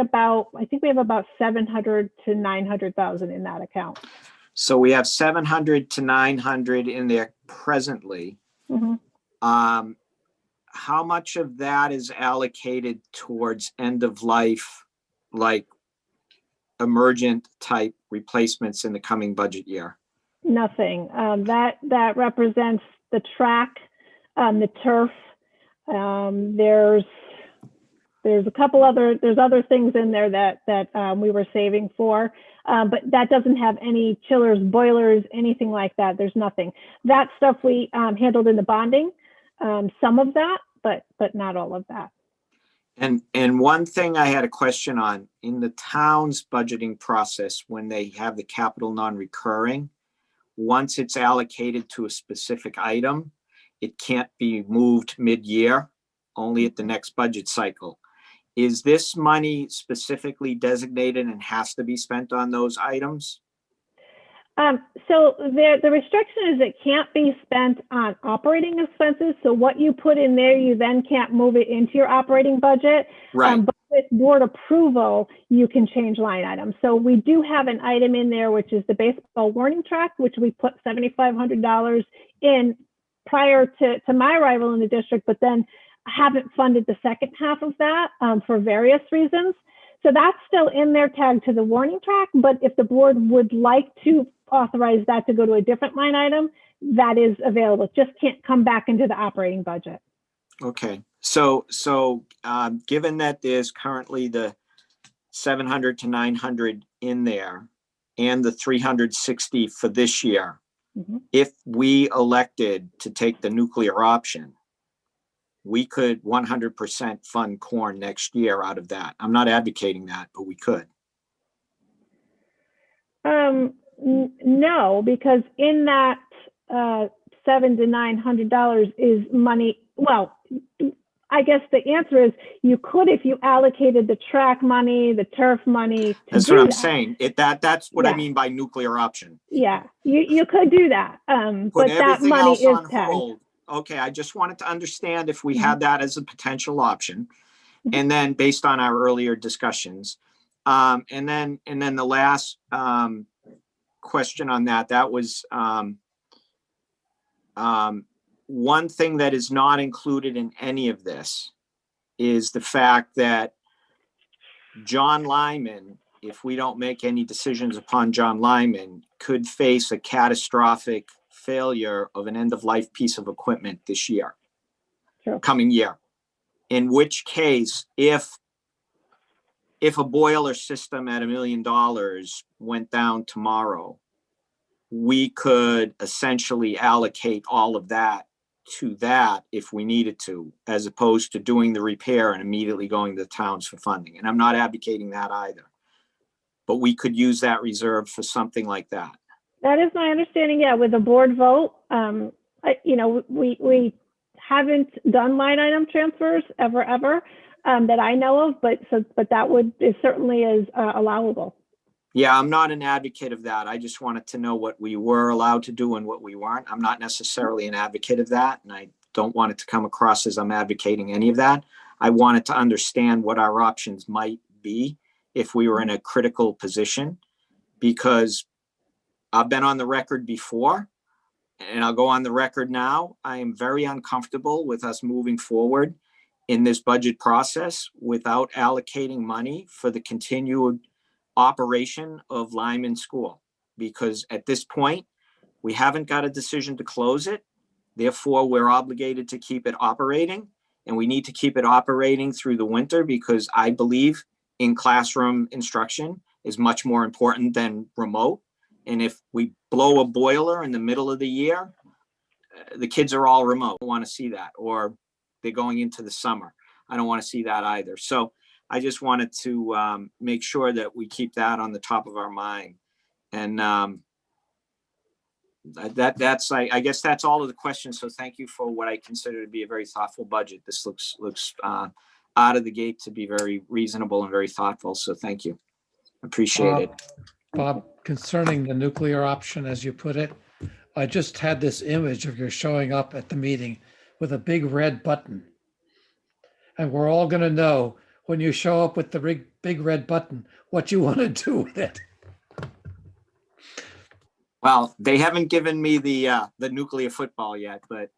Speaker 12: about 700 to 900,000 in that account.
Speaker 10: So we have 700 to 900 in there presently.
Speaker 12: Mm-hmm.
Speaker 10: How much of that is allocated towards end of life, like emergent type replacements in the coming budget year?
Speaker 12: Nothing. That represents the track, the turf. There's a couple there's other things in there that we were saving for, but that doesn't have any chillers, boilers, anything like that. There's nothing. That stuff we handled in the bonding, some of that, but not all of that.
Speaker 10: And one thing I had a question on, in the town's budgeting process, when they have the capital non-recurring, once it's allocated to a specific item, it can't be moved mid-year, only at the next budget cycle. Is this money specifically designated and has to be spent on those items?
Speaker 12: So the restriction is it can't be spent on operating expenses. So what you put in there, you then can't move it into your operating budget.
Speaker 10: Right.
Speaker 12: But with board approval, you can change line items. So we do have an item in there, which is the baseball warning track, which we put $7,500 in prior to my arrival in the district, but then haven't funded the second half of that for various reasons. So that's still in there tagged to the warning track, but if the board would like to authorize that to go to a different line item, that is available. It just can't come back into the operating budget.
Speaker 10: Okay, so given that there's currently the 700 to 900 in there and the 360 for this year,
Speaker 12: mm-hmm.
Speaker 10: If we elected to take the nuclear option, we could 100% fund corn next year out of that. I'm not advocating that, but we could.
Speaker 12: No, because in that $700 to $900 is money. Well, I guess the answer is you could if you allocated the track money, the turf money.
Speaker 10: That's what I'm saying. That's what I mean by nuclear option.
Speaker 12: Yeah, you could do that,
Speaker 10: Put
Speaker 12: but that
Speaker 10: everything
Speaker 12: money
Speaker 10: else
Speaker 12: is
Speaker 10: on
Speaker 12: tagged.
Speaker 10: hold. Okay, I just wanted to understand if we
Speaker 12: Mhm.
Speaker 10: had that as a potential option. And then based on our earlier discussions. And then the last question on that was one thing that is not included in any of this is the fact that John Lyman, if we don't make any decisions upon John Lyman, could face a catastrophic failure of an end-of-life piece of equipment this year, coming year. In which case, if a boiler system at $1 million went down tomorrow, we could essentially allocate all of that to that if we needed to, as opposed to doing the repair and immediately going to the towns for funding. And I'm not advocating that either, but we could use that reserve for something like that.
Speaker 12: That is my understanding. Yeah, with a board vote, we haven't done line item transfers ever that I know of, but that it certainly is allowable.
Speaker 10: Yeah, I'm not an advocate of that. I just wanted to know what we were allowed to do and what we weren't. I'm not necessarily an advocate of that, and I don't want it to come across as I'm advocating any of that. I wanted to understand what our options might be if we were in a critical position, because I've been on the record before, and I'll go on the record now. I am very uncomfortable with us moving forward in this budget process without allocating money for the continued operation of Lyman School, because at this point, we haven't got a decision to close it. Therefore, we're obligated to keep it operating, and we need to keep it operating through the winter, because I believe in classroom instruction is much more important than remote. And if we blow a boiler in the middle of the year, the kids are all remote. I don't want to see that, or they're going into the summer. I don't want to see that either. So I just wanted to make sure that we keep that on the top of our mind. And that's I guess that's all of the questions. So thank you for what I consider to be a very thoughtful budget. This looks out of the gate to be very reasonable and very thoughtful. So thank you. Appreciate it.
Speaker 11: Bob, concerning the nuclear option, as you put it, I just had this image of you showing up at the meeting with a big red button. And we're all going to know when you show up with the big red button what you want to do with it.
Speaker 10: Well, they haven't given me the nuclear football yet, but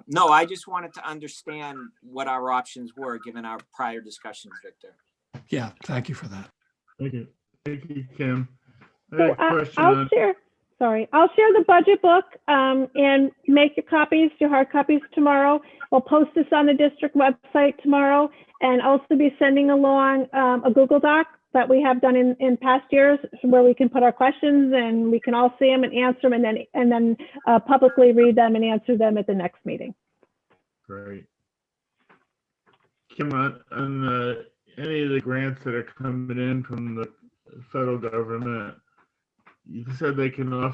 Speaker 10: no, I just wanted to understand what our options were given our prior discussions, Victor.
Speaker 11: Yeah, thank you for that.
Speaker 1: Thank you, Kim.
Speaker 12: So I'll share the budget book and make your copies, your hard copies tomorrow. We'll post this on the district website tomorrow, and also be sending along a Google Doc that we have done in past years, where we can put our questions and we can all see them and answer them, and then publicly read them and answer them at the next meeting.
Speaker 1: Great. Kim, on any of the grants that are coming in from the federal government, you said you can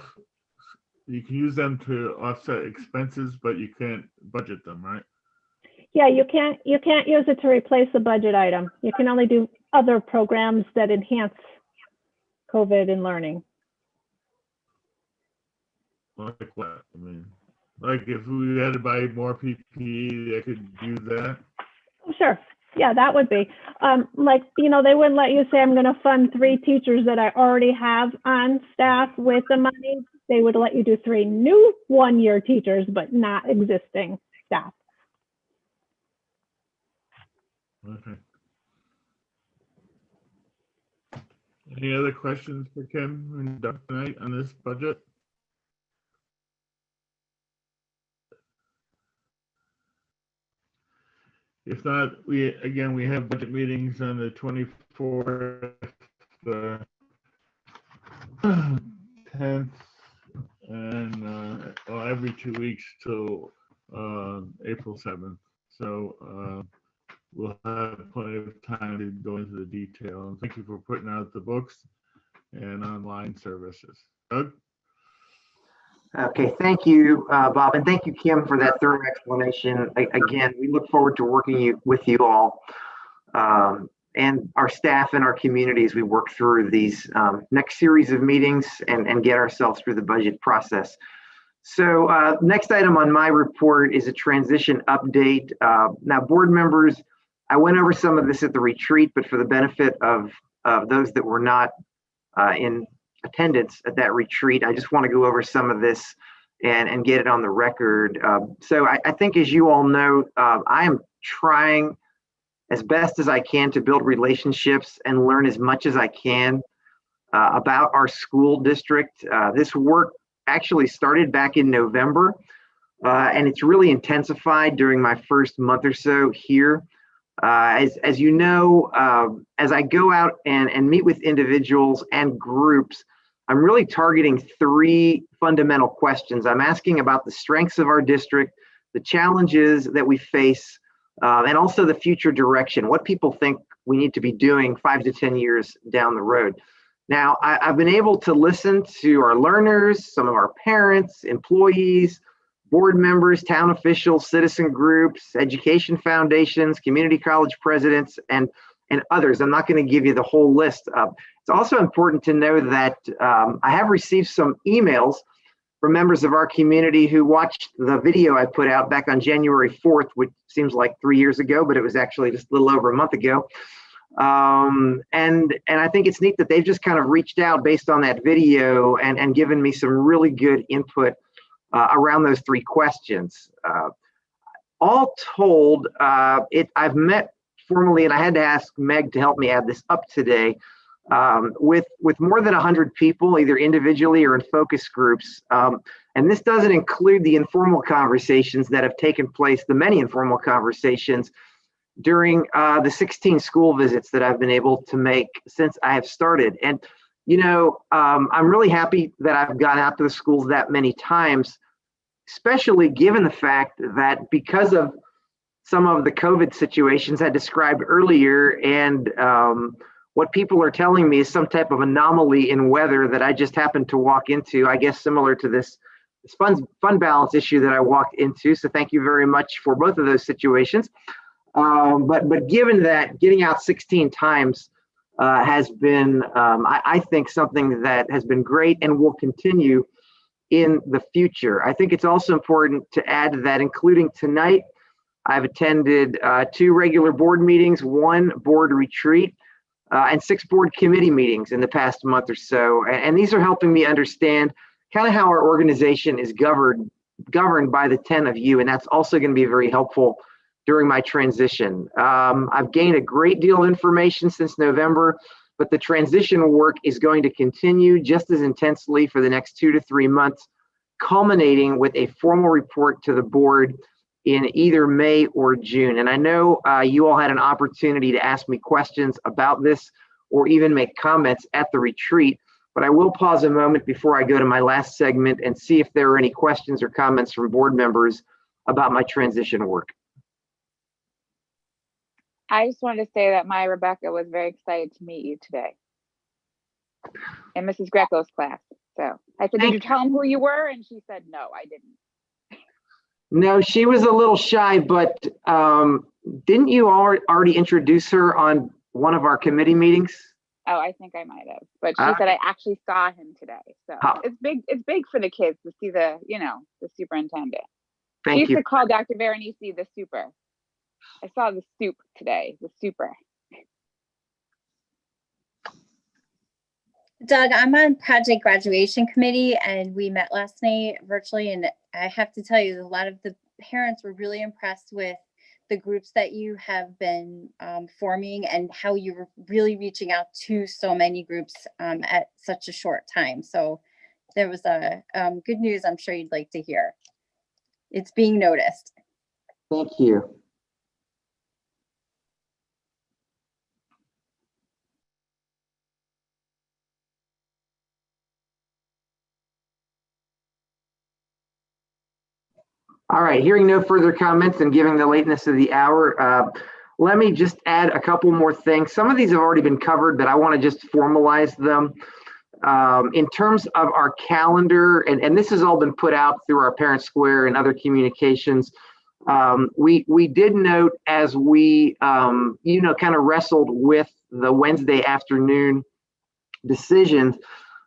Speaker 1: use them to offset expenses, but you can't budget them, right?
Speaker 12: Yeah, you can't use it to replace a budget item. You can only do other programs that enhance COVID and learning.
Speaker 1: Like what? I mean, like if we had to buy more PPE, I could use that.
Speaker 12: Sure. Yeah, that would be they wouldn't let you say, I'm going to fund 3 teachers that I already have on staff with the money. They would let you do 3 new one-year teachers, but not existing staff.
Speaker 1: Okay. Any other questions for Kim and Doug tonight on this budget? If not, we have budget meetings on the 24th, the 10th, and every 2 weeks till April 7th. So we'll have plenty of time to go into the detail. And thank you for putting out the books and online services. Doug?
Speaker 8: Okay, thank you, Bob, and thank you, Kim, for that thorough explanation. Again, we look forward to working with you all and our staff and our community as we work through these next series of meetings and get ourselves through the budget process. So next item on my report is a transition update. Now, board members, I went over some of this at the retreat, but for the benefit of those that were not in attendance at that retreat, I just want to go over some of this and get it on the record. So I think, as you all know, I am trying as best as I can to build relationships and learn as much as I can about our school district. This work actually started back in November, and it's really intensified during my first month or so here. As you know, as I go out and meet with individuals and groups, I'm really targeting 3 fundamental questions. I'm asking about the strengths of our district, the challenges that we face, and also the future direction, what people think we need to be doing 5 to 10 years down the road. Now, I've been able to listen to our learners, some of our parents, employees, board members, town officials, citizen groups, education foundations, community college presidents, and others. I'm not going to give you the whole list. It's also important to know that I have received some emails from members of our community who watched the video I put out back on January 4th, which seems like 3 years ago, but it was actually just a little over a month ago. And I think it's neat that they've just kind of reached out based on that video and given me some really good input around those 3 questions. All told, I've met formally, and I had to ask Meg to help me add this up today, with more than 100 people, either individually or in focus groups. And this doesn't include the informal conversations that have taken place, the many informal conversations during the 16 school visits that I've been able to make since I have started. And, you know, I'm really happy that I've gone out to the schools that many times, especially given the fact that because of some of the COVID situations I described earlier, and what people are telling me is some type of anomaly in weather that I just happened to walk into, I guess similar to this fund balance issue that I walked into. So thank you very much for both of those situations. But given that, getting out 16 times has been, I think, something that has been great and will continue in the future. I think it's also important to add that, including tonight, I've attended 2 regular board meetings, 1 board retreat, and 6 board committee meetings in the past month or so. And these are helping me understand kind of how our organization is governed by the 10 of you. And that's also going to be very helpful during my transition. I've gained a great deal of information since November, but the transition work is going to continue just as intensely for the next 2 to 3 months, culminating with a formal report to the board in either May or June. And I know you all had an opportunity to ask me questions about this or even make comments at the retreat, but I will pause a moment before I go to my last segment and see if there are any questions or comments from board members about my transition work.
Speaker 2: I just wanted to say that my Rebecca was very excited to meet you today in Mrs. Greco's class. So I said, did you tell him who you were? And she said, no, I didn't.
Speaker 8: No, she was a little shy, but didn't you already introduce her on one of our committee meetings?
Speaker 2: Oh, I think I might have, but she said I actually saw him today. So it's big for the kids to see the superintendent. She used to call Dr. Veronese the super. I saw the soup today, the super.
Speaker 15: Doug, I'm on project graduation committee, and we met last night virtually, and I have to tell you, a lot of the parents were really impressed with the groups that you have been forming and how you're really reaching out to so many groups at such a short time. So there was a good news I'm sure you'd like to hear. It's being noticed.
Speaker 8: Thank you. All right, hearing no further comments and given the lateness of the hour, let me just add a couple more things. Some of these have already been covered, but I want to just formalize them. In terms of our calendar, and this has all been put out through our Parent Square and other communications, we did note as we, kind of wrestled with the Wednesday afternoon decisions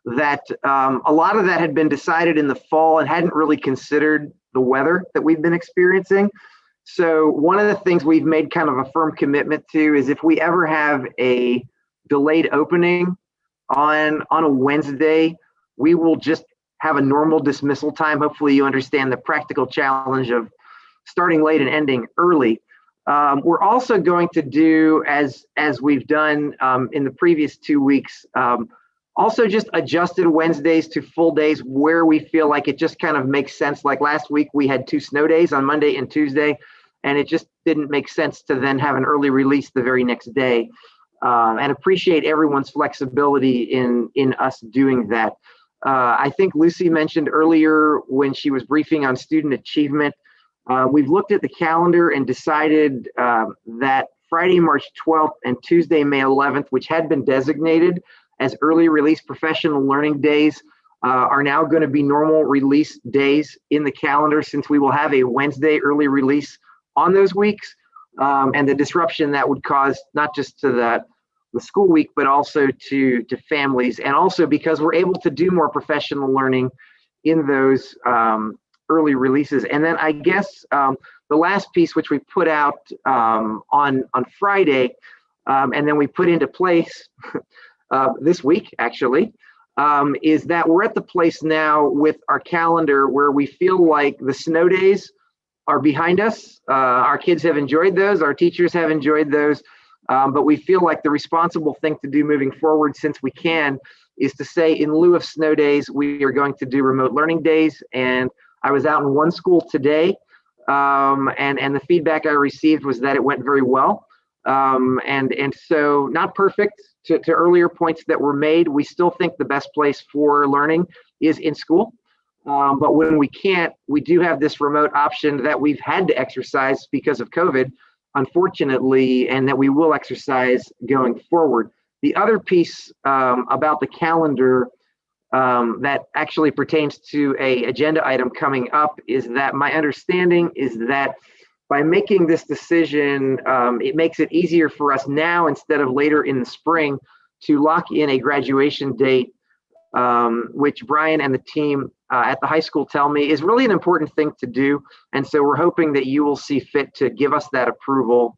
Speaker 8: that a lot of that had been decided in the fall and hadn't really considered the weather that we've been experiencing. So one of the things we've made kind of a firm commitment to is if we ever have a delayed opening on a Wednesday, we will just have a normal dismissal time. Hopefully you understand the practical challenge of starting late and ending early. We're also going to do, as we've done in the previous 2 weeks, also just adjusted Wednesdays to full days where we feel like it just kind of makes sense. Like last week, we had 2 snow days on Monday and Tuesday, and it just didn't make sense to then have an early release the very next day. And appreciate everyone's flexibility in us doing that. I think Lucy mentioned earlier when she was briefing on student achievement, we've looked at the calendar and decided that Friday, March 12th and Tuesday, May 11th, which had been designated as early release professional learning days, are now going to be normal release days in the calendar, since we will have a Wednesday early release on those weeks, and the disruption that would cause not just to the school week, but also to families, and also because we're able to do more professional learning in those early releases. And then I guess the last piece, which we put out on Friday, and then we put into place this week actually, is that we're at the place now with our calendar where we feel like the snow days are behind us. Our kids have enjoyed those, our teachers have enjoyed those, but we feel like the responsible thing to do moving forward, since we can, is to say in lieu of snow days, we are going to do remote learning days. And I was out in one school today, and the feedback I received was that it went very well. And so not perfect to earlier points that were made. We still think the best place for learning is in school. But when we can't, we do have this remote option that we've had to exercise because of COVID, unfortunately, and that we will exercise going forward. The other piece about the calendar that actually pertains to a agenda item coming up is that my understanding is that by making this decision, it makes it easier for us now instead of later in the spring to lock in a graduation date, which Brian and the team at the high school tell me is really an important thing to do. And so we're hoping that you will see fit to give us that approval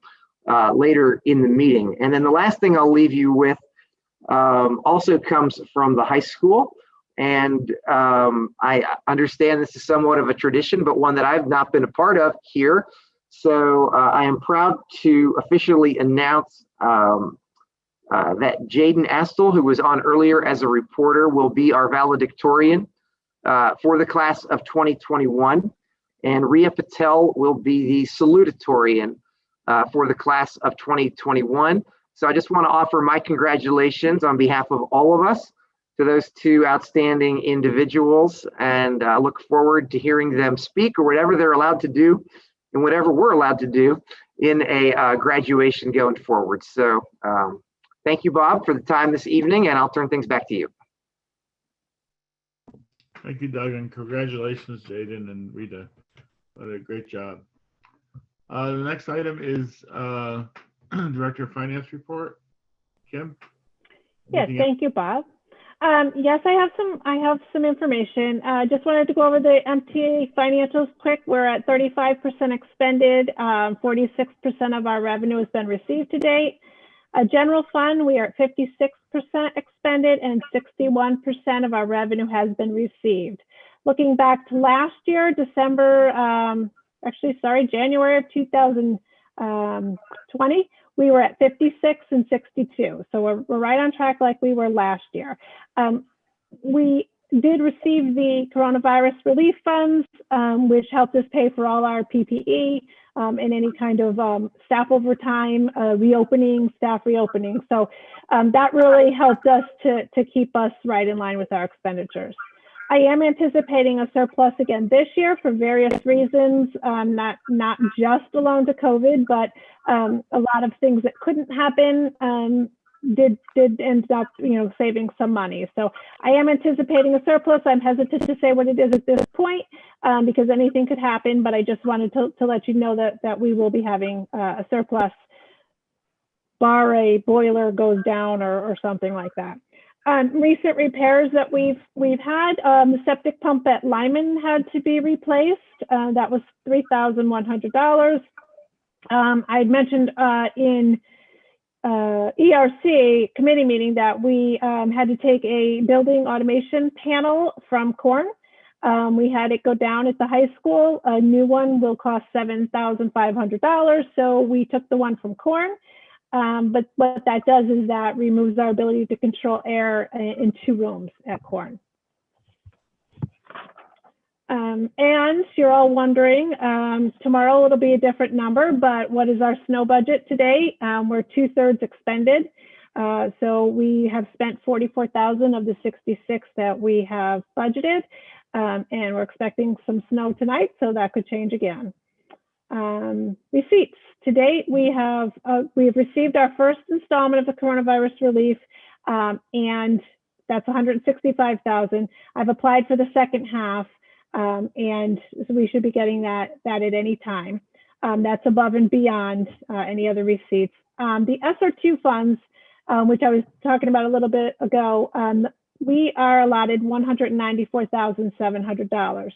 Speaker 8: later in the meeting. And then the last thing I'll leave you with also comes from the high school. And I understand this is somewhat of a tradition, but one that I've not been a part of here. So I am proud to officially announce that Jaden Astle, who was on earlier as a reporter, will be our valedictorian for the class of 2021. And Ria Patel will be the salutatorian for the class of 2021. So I just want to offer my congratulations on behalf of all of us to those 2 outstanding individuals, and look forward to hearing them speak, or whatever they're allowed to do and whatever we're allowed to do in a graduation going forward. So thank you, Bob, for the time this evening, and I'll turn things back to you.
Speaker 1: Thank you, Doug, and congratulations, Jaden and Rita. What a great job. The next item is Director of Finance report. Kim?
Speaker 12: Yes, thank you, Bob. Yes, I have some information. Just wanted to go over the MTA financials quick. We're at 35% expended. 46% of our revenue has been received to date. General fund, we are at 56% expended, and 61% of our revenue has been received. Looking back to last year, January of 2020, we were at 56 and 62. So we're right on track like we were last year. We did receive the coronavirus relief funds, which helped us pay for all our PPE and any kind of staff overtime, staff reopening. So that really helped us to keep us right in line with our expenditures. I am anticipating a surplus again this year for various reasons, not just alone to COVID, but a lot of things that couldn't happen did end up, saving some money. So I am anticipating a surplus. I'm hesitant to say what it is at this point because anything could happen, but I just wanted to let you know that we will be having a surplus, bar a boiler goes down or something like that. Recent repairs that we've had, the septic pump at Lyman had to be replaced. That was $3,100. I had mentioned in ERC committee meeting that we had to take a building automation panel from Corn. We had it go down at the high school. A new one will cost $7,500. So we took the one from Corn. But what that does is that removes our ability to control air in 2 rooms at Corn. And you're all wondering, tomorrow it'll be a different number, but what is our snow budget today? We're 2/3 expended. So we have spent 44,000 of the 66 that we have budgeted. And we're expecting some snow tonight, so that could change again. Receipts. To date, we have received our first installment of the coronavirus relief, and that's 165,000. I've applied for the second half, and so we should be getting that at any time. That's above and beyond any other receipts. The SR2 funds, which I was talking about a little bit ago, we are allotted $194,700.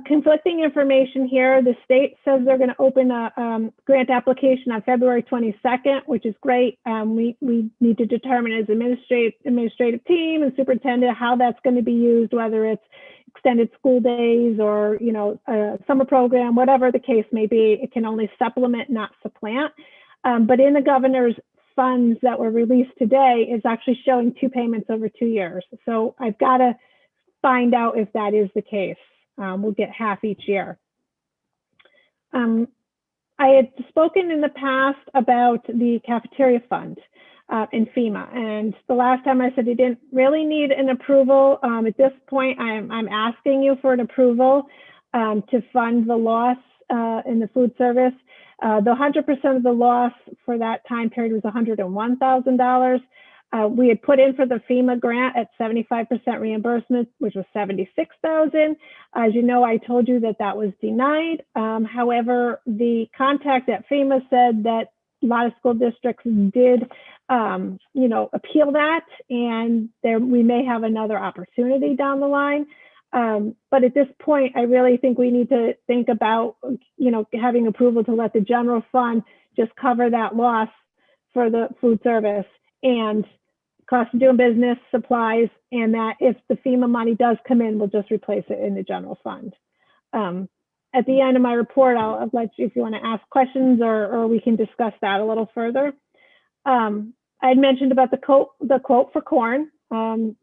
Speaker 12: Conflicting information here. The state says they're going to open a grant application on February 22nd, which is great. We need to determine as administrative team and superintendent how that's going to be used, whether it's extended school days or a summer program, whatever the case may be. It can only supplement, not supplant. But in the governor's funds that were released today, is actually showing 2 payments over 2 years. So I've got to find out if that is the case. We'll get half each year. I had spoken in the past about the cafeteria fund in FEMA, and the last time I said you didn't really need an approval. At this point, I'm asking you for an approval to fund the loss in the food service. The 100% of the loss for that time period was $101,000. We had put in for the FEMA grant at 75% reimbursement, which was $76,000. As you know, I told you that was denied. However, the contact at FEMA said that a lot of school districts did, appeal that, and we may have another opportunity down the line. But at this point, I really think we need to think about, having approval to let the general fund just cover that loss for the food service and cost of doing business, supplies, and that if the FEMA money does come in, we'll just replace it in the general fund. At the end of my report, I'll let you, if you want to ask questions or we can discuss that a little further. I had mentioned about the quote for corn, and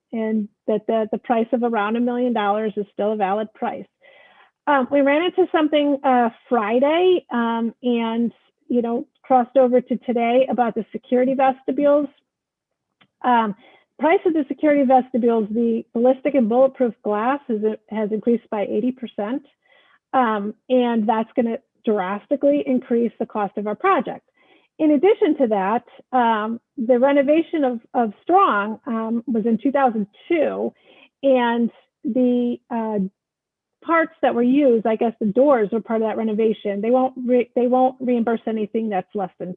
Speaker 12: that the price of around $1 million is still a valid price. We ran into something Friday and, crossed over to today about the security vestibules. Price of the security vestibules, the ballistic and bulletproof glass has increased by 80%. And that's going to drastically increase the cost of our project. In addition to that, the renovation of Strong was in 2002, and the parts that were used, I guess the doors were part of that renovation. They won't reimburse anything that's less than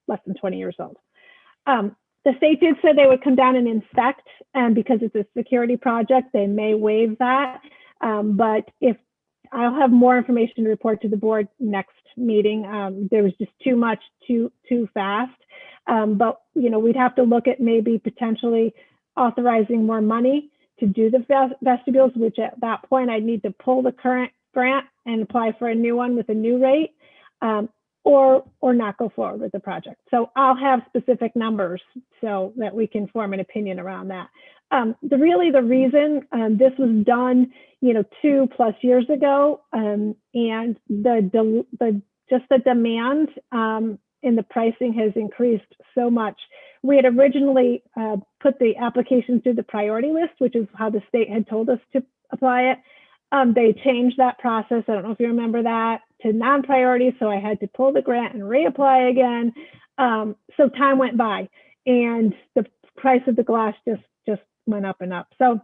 Speaker 12: 20 years old. The state did say they would come down and inspect, and because it's a security project, they may waive that. But if I'll have more information to report to the board next meeting. There was just too much too fast. But we'd have to look at maybe potentially authorizing more money to do the vestibules, which at that point I'd need to pull the current grant and apply for a new one with a new rate, or not go forward with the project. So I'll have specific numbers so that we can form an opinion around that. The reason this was done, 2+ years ago, and the demand and the pricing has increased so much. We had originally put the application through the priority list, which is how the state had told us to apply it. They changed that process. I don't know if you remember that, to non-priority. So I had to pull the grant and reapply again. So time went by. and the price of the glass just went up and up. So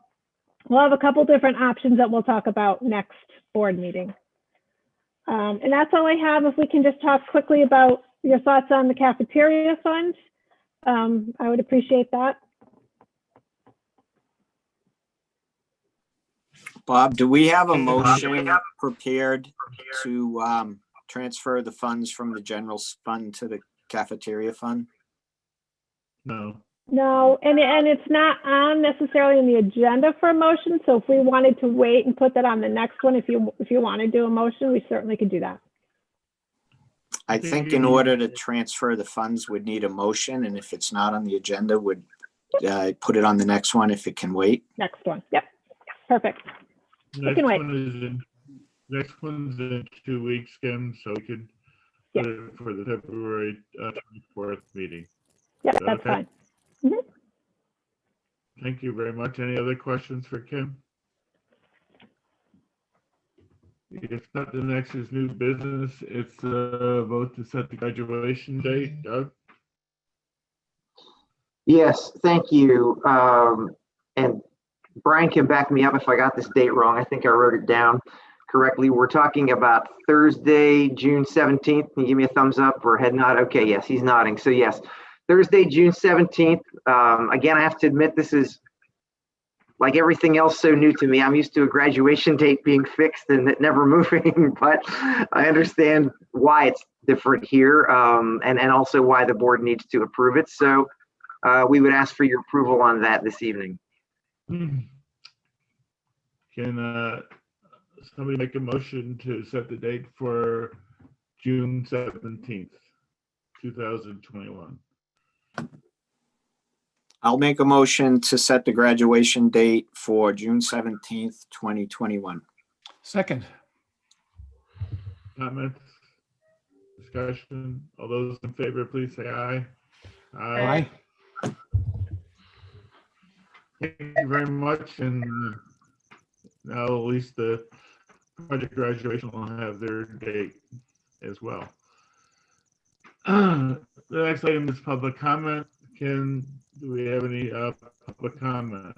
Speaker 12: we'll have a couple different options that we'll talk about next board meeting. And that's all I have. If we can just talk quickly about your thoughts on the cafeteria fund, I would appreciate that.
Speaker 10: Bob, do we have a motion prepared to transfer the funds from the general fund to the cafeteria fund?
Speaker 1: No.
Speaker 12: No, and it's not on necessarily in the agenda for a motion. So if we wanted to wait and put that on the next one, if you want to do a motion, we certainly could do that.
Speaker 10: I think in order to transfer the funds would need a motion, and if it's not on the agenda, would put it on the next one if it can wait.
Speaker 12: Next one. Yep. Perfect.
Speaker 1: Next
Speaker 12: can wait.
Speaker 1: Next one's in 2 weeks, Kim, so we could put it for the February 24th meeting.
Speaker 12: Yep,
Speaker 1: Is that
Speaker 12: that's
Speaker 1: okay?
Speaker 12: fine. Mhm.
Speaker 1: Thank you very much. Any other questions for Kim? If not, the next is new business. It's a vote to set the graduation date. Doug?
Speaker 8: Yes, thank you. And Brian can back me up if I got this date wrong. I think I wrote it down correctly. We're talking about Thursday, June 17th. Can you give me a thumbs up or head nod? Okay, yes, he's nodding. So yes, Thursday, June 17th. Again, I have to admit, this is like everything else so new to me. I'm used to a graduation date being fixed and it never moving, but I understand why it's different here, and also why the board needs to approve it. So we would ask for your approval on that this evening.
Speaker 1: Can somebody make a motion to set the date for June 17th, 2021?
Speaker 10: I'll make a motion to set the graduation date for June 17th, 2021.
Speaker 11: Second.
Speaker 1: Comments? Discussion? All those in favor, please say aye.
Speaker 11: Aye.
Speaker 1: Thank you very much. And now at least the project graduation will have their date as well. The next item is public comment. Do we have any public comment?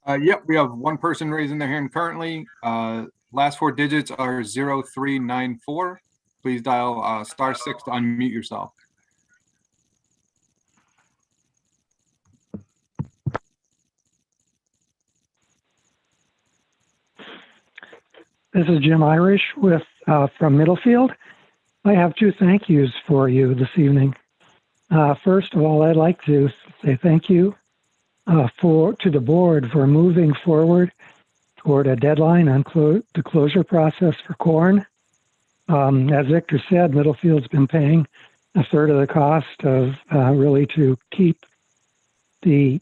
Speaker 3: Yep, we have one person raising their hand currently. Last four digits are 0394. Please dial *6 to unmute yourself.
Speaker 18: This is Jim Irish from Middlefield. I have two thank yous for you this evening. First of all, I'd like to say thank you to the board for moving forward toward a deadline on the closure process for corn. As Victor said, Middlefield's been paying a third of the cost of really to keep the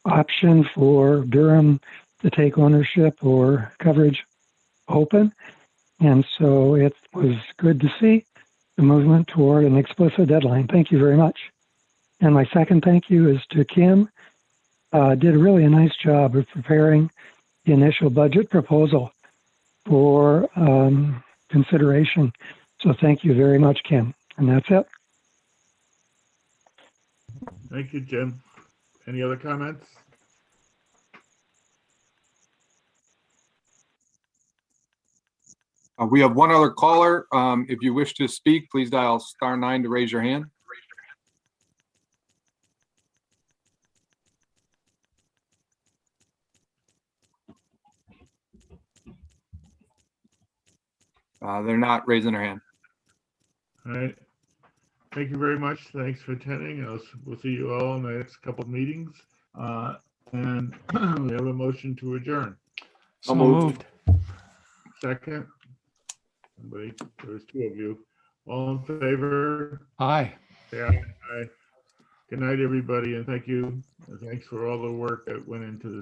Speaker 18: option for Durham to take ownership or coverage open. And so it was good to see the movement toward an explicit deadline. Thank you very much. And my second thank you is to Kim. Did really a nice job of preparing the initial budget proposal for consideration. So thank you very much, Kim. And that's it.
Speaker 1: Thank you, Jim. Any other comments?
Speaker 3: We have one other caller. If you wish to speak, please dial *9 to raise your hand. They're not raising their hand.
Speaker 1: All right. Thank you very much. Thanks for attending. We'll see you all in the next couple of meetings. And we have a motion to adjourn.
Speaker 11: So moved.
Speaker 1: Second. Somebody, there's two of you. All in favor?
Speaker 11: Aye.
Speaker 1: Say aye. Aye. Good night, everybody, and thank you. Thanks for all the work that went into this.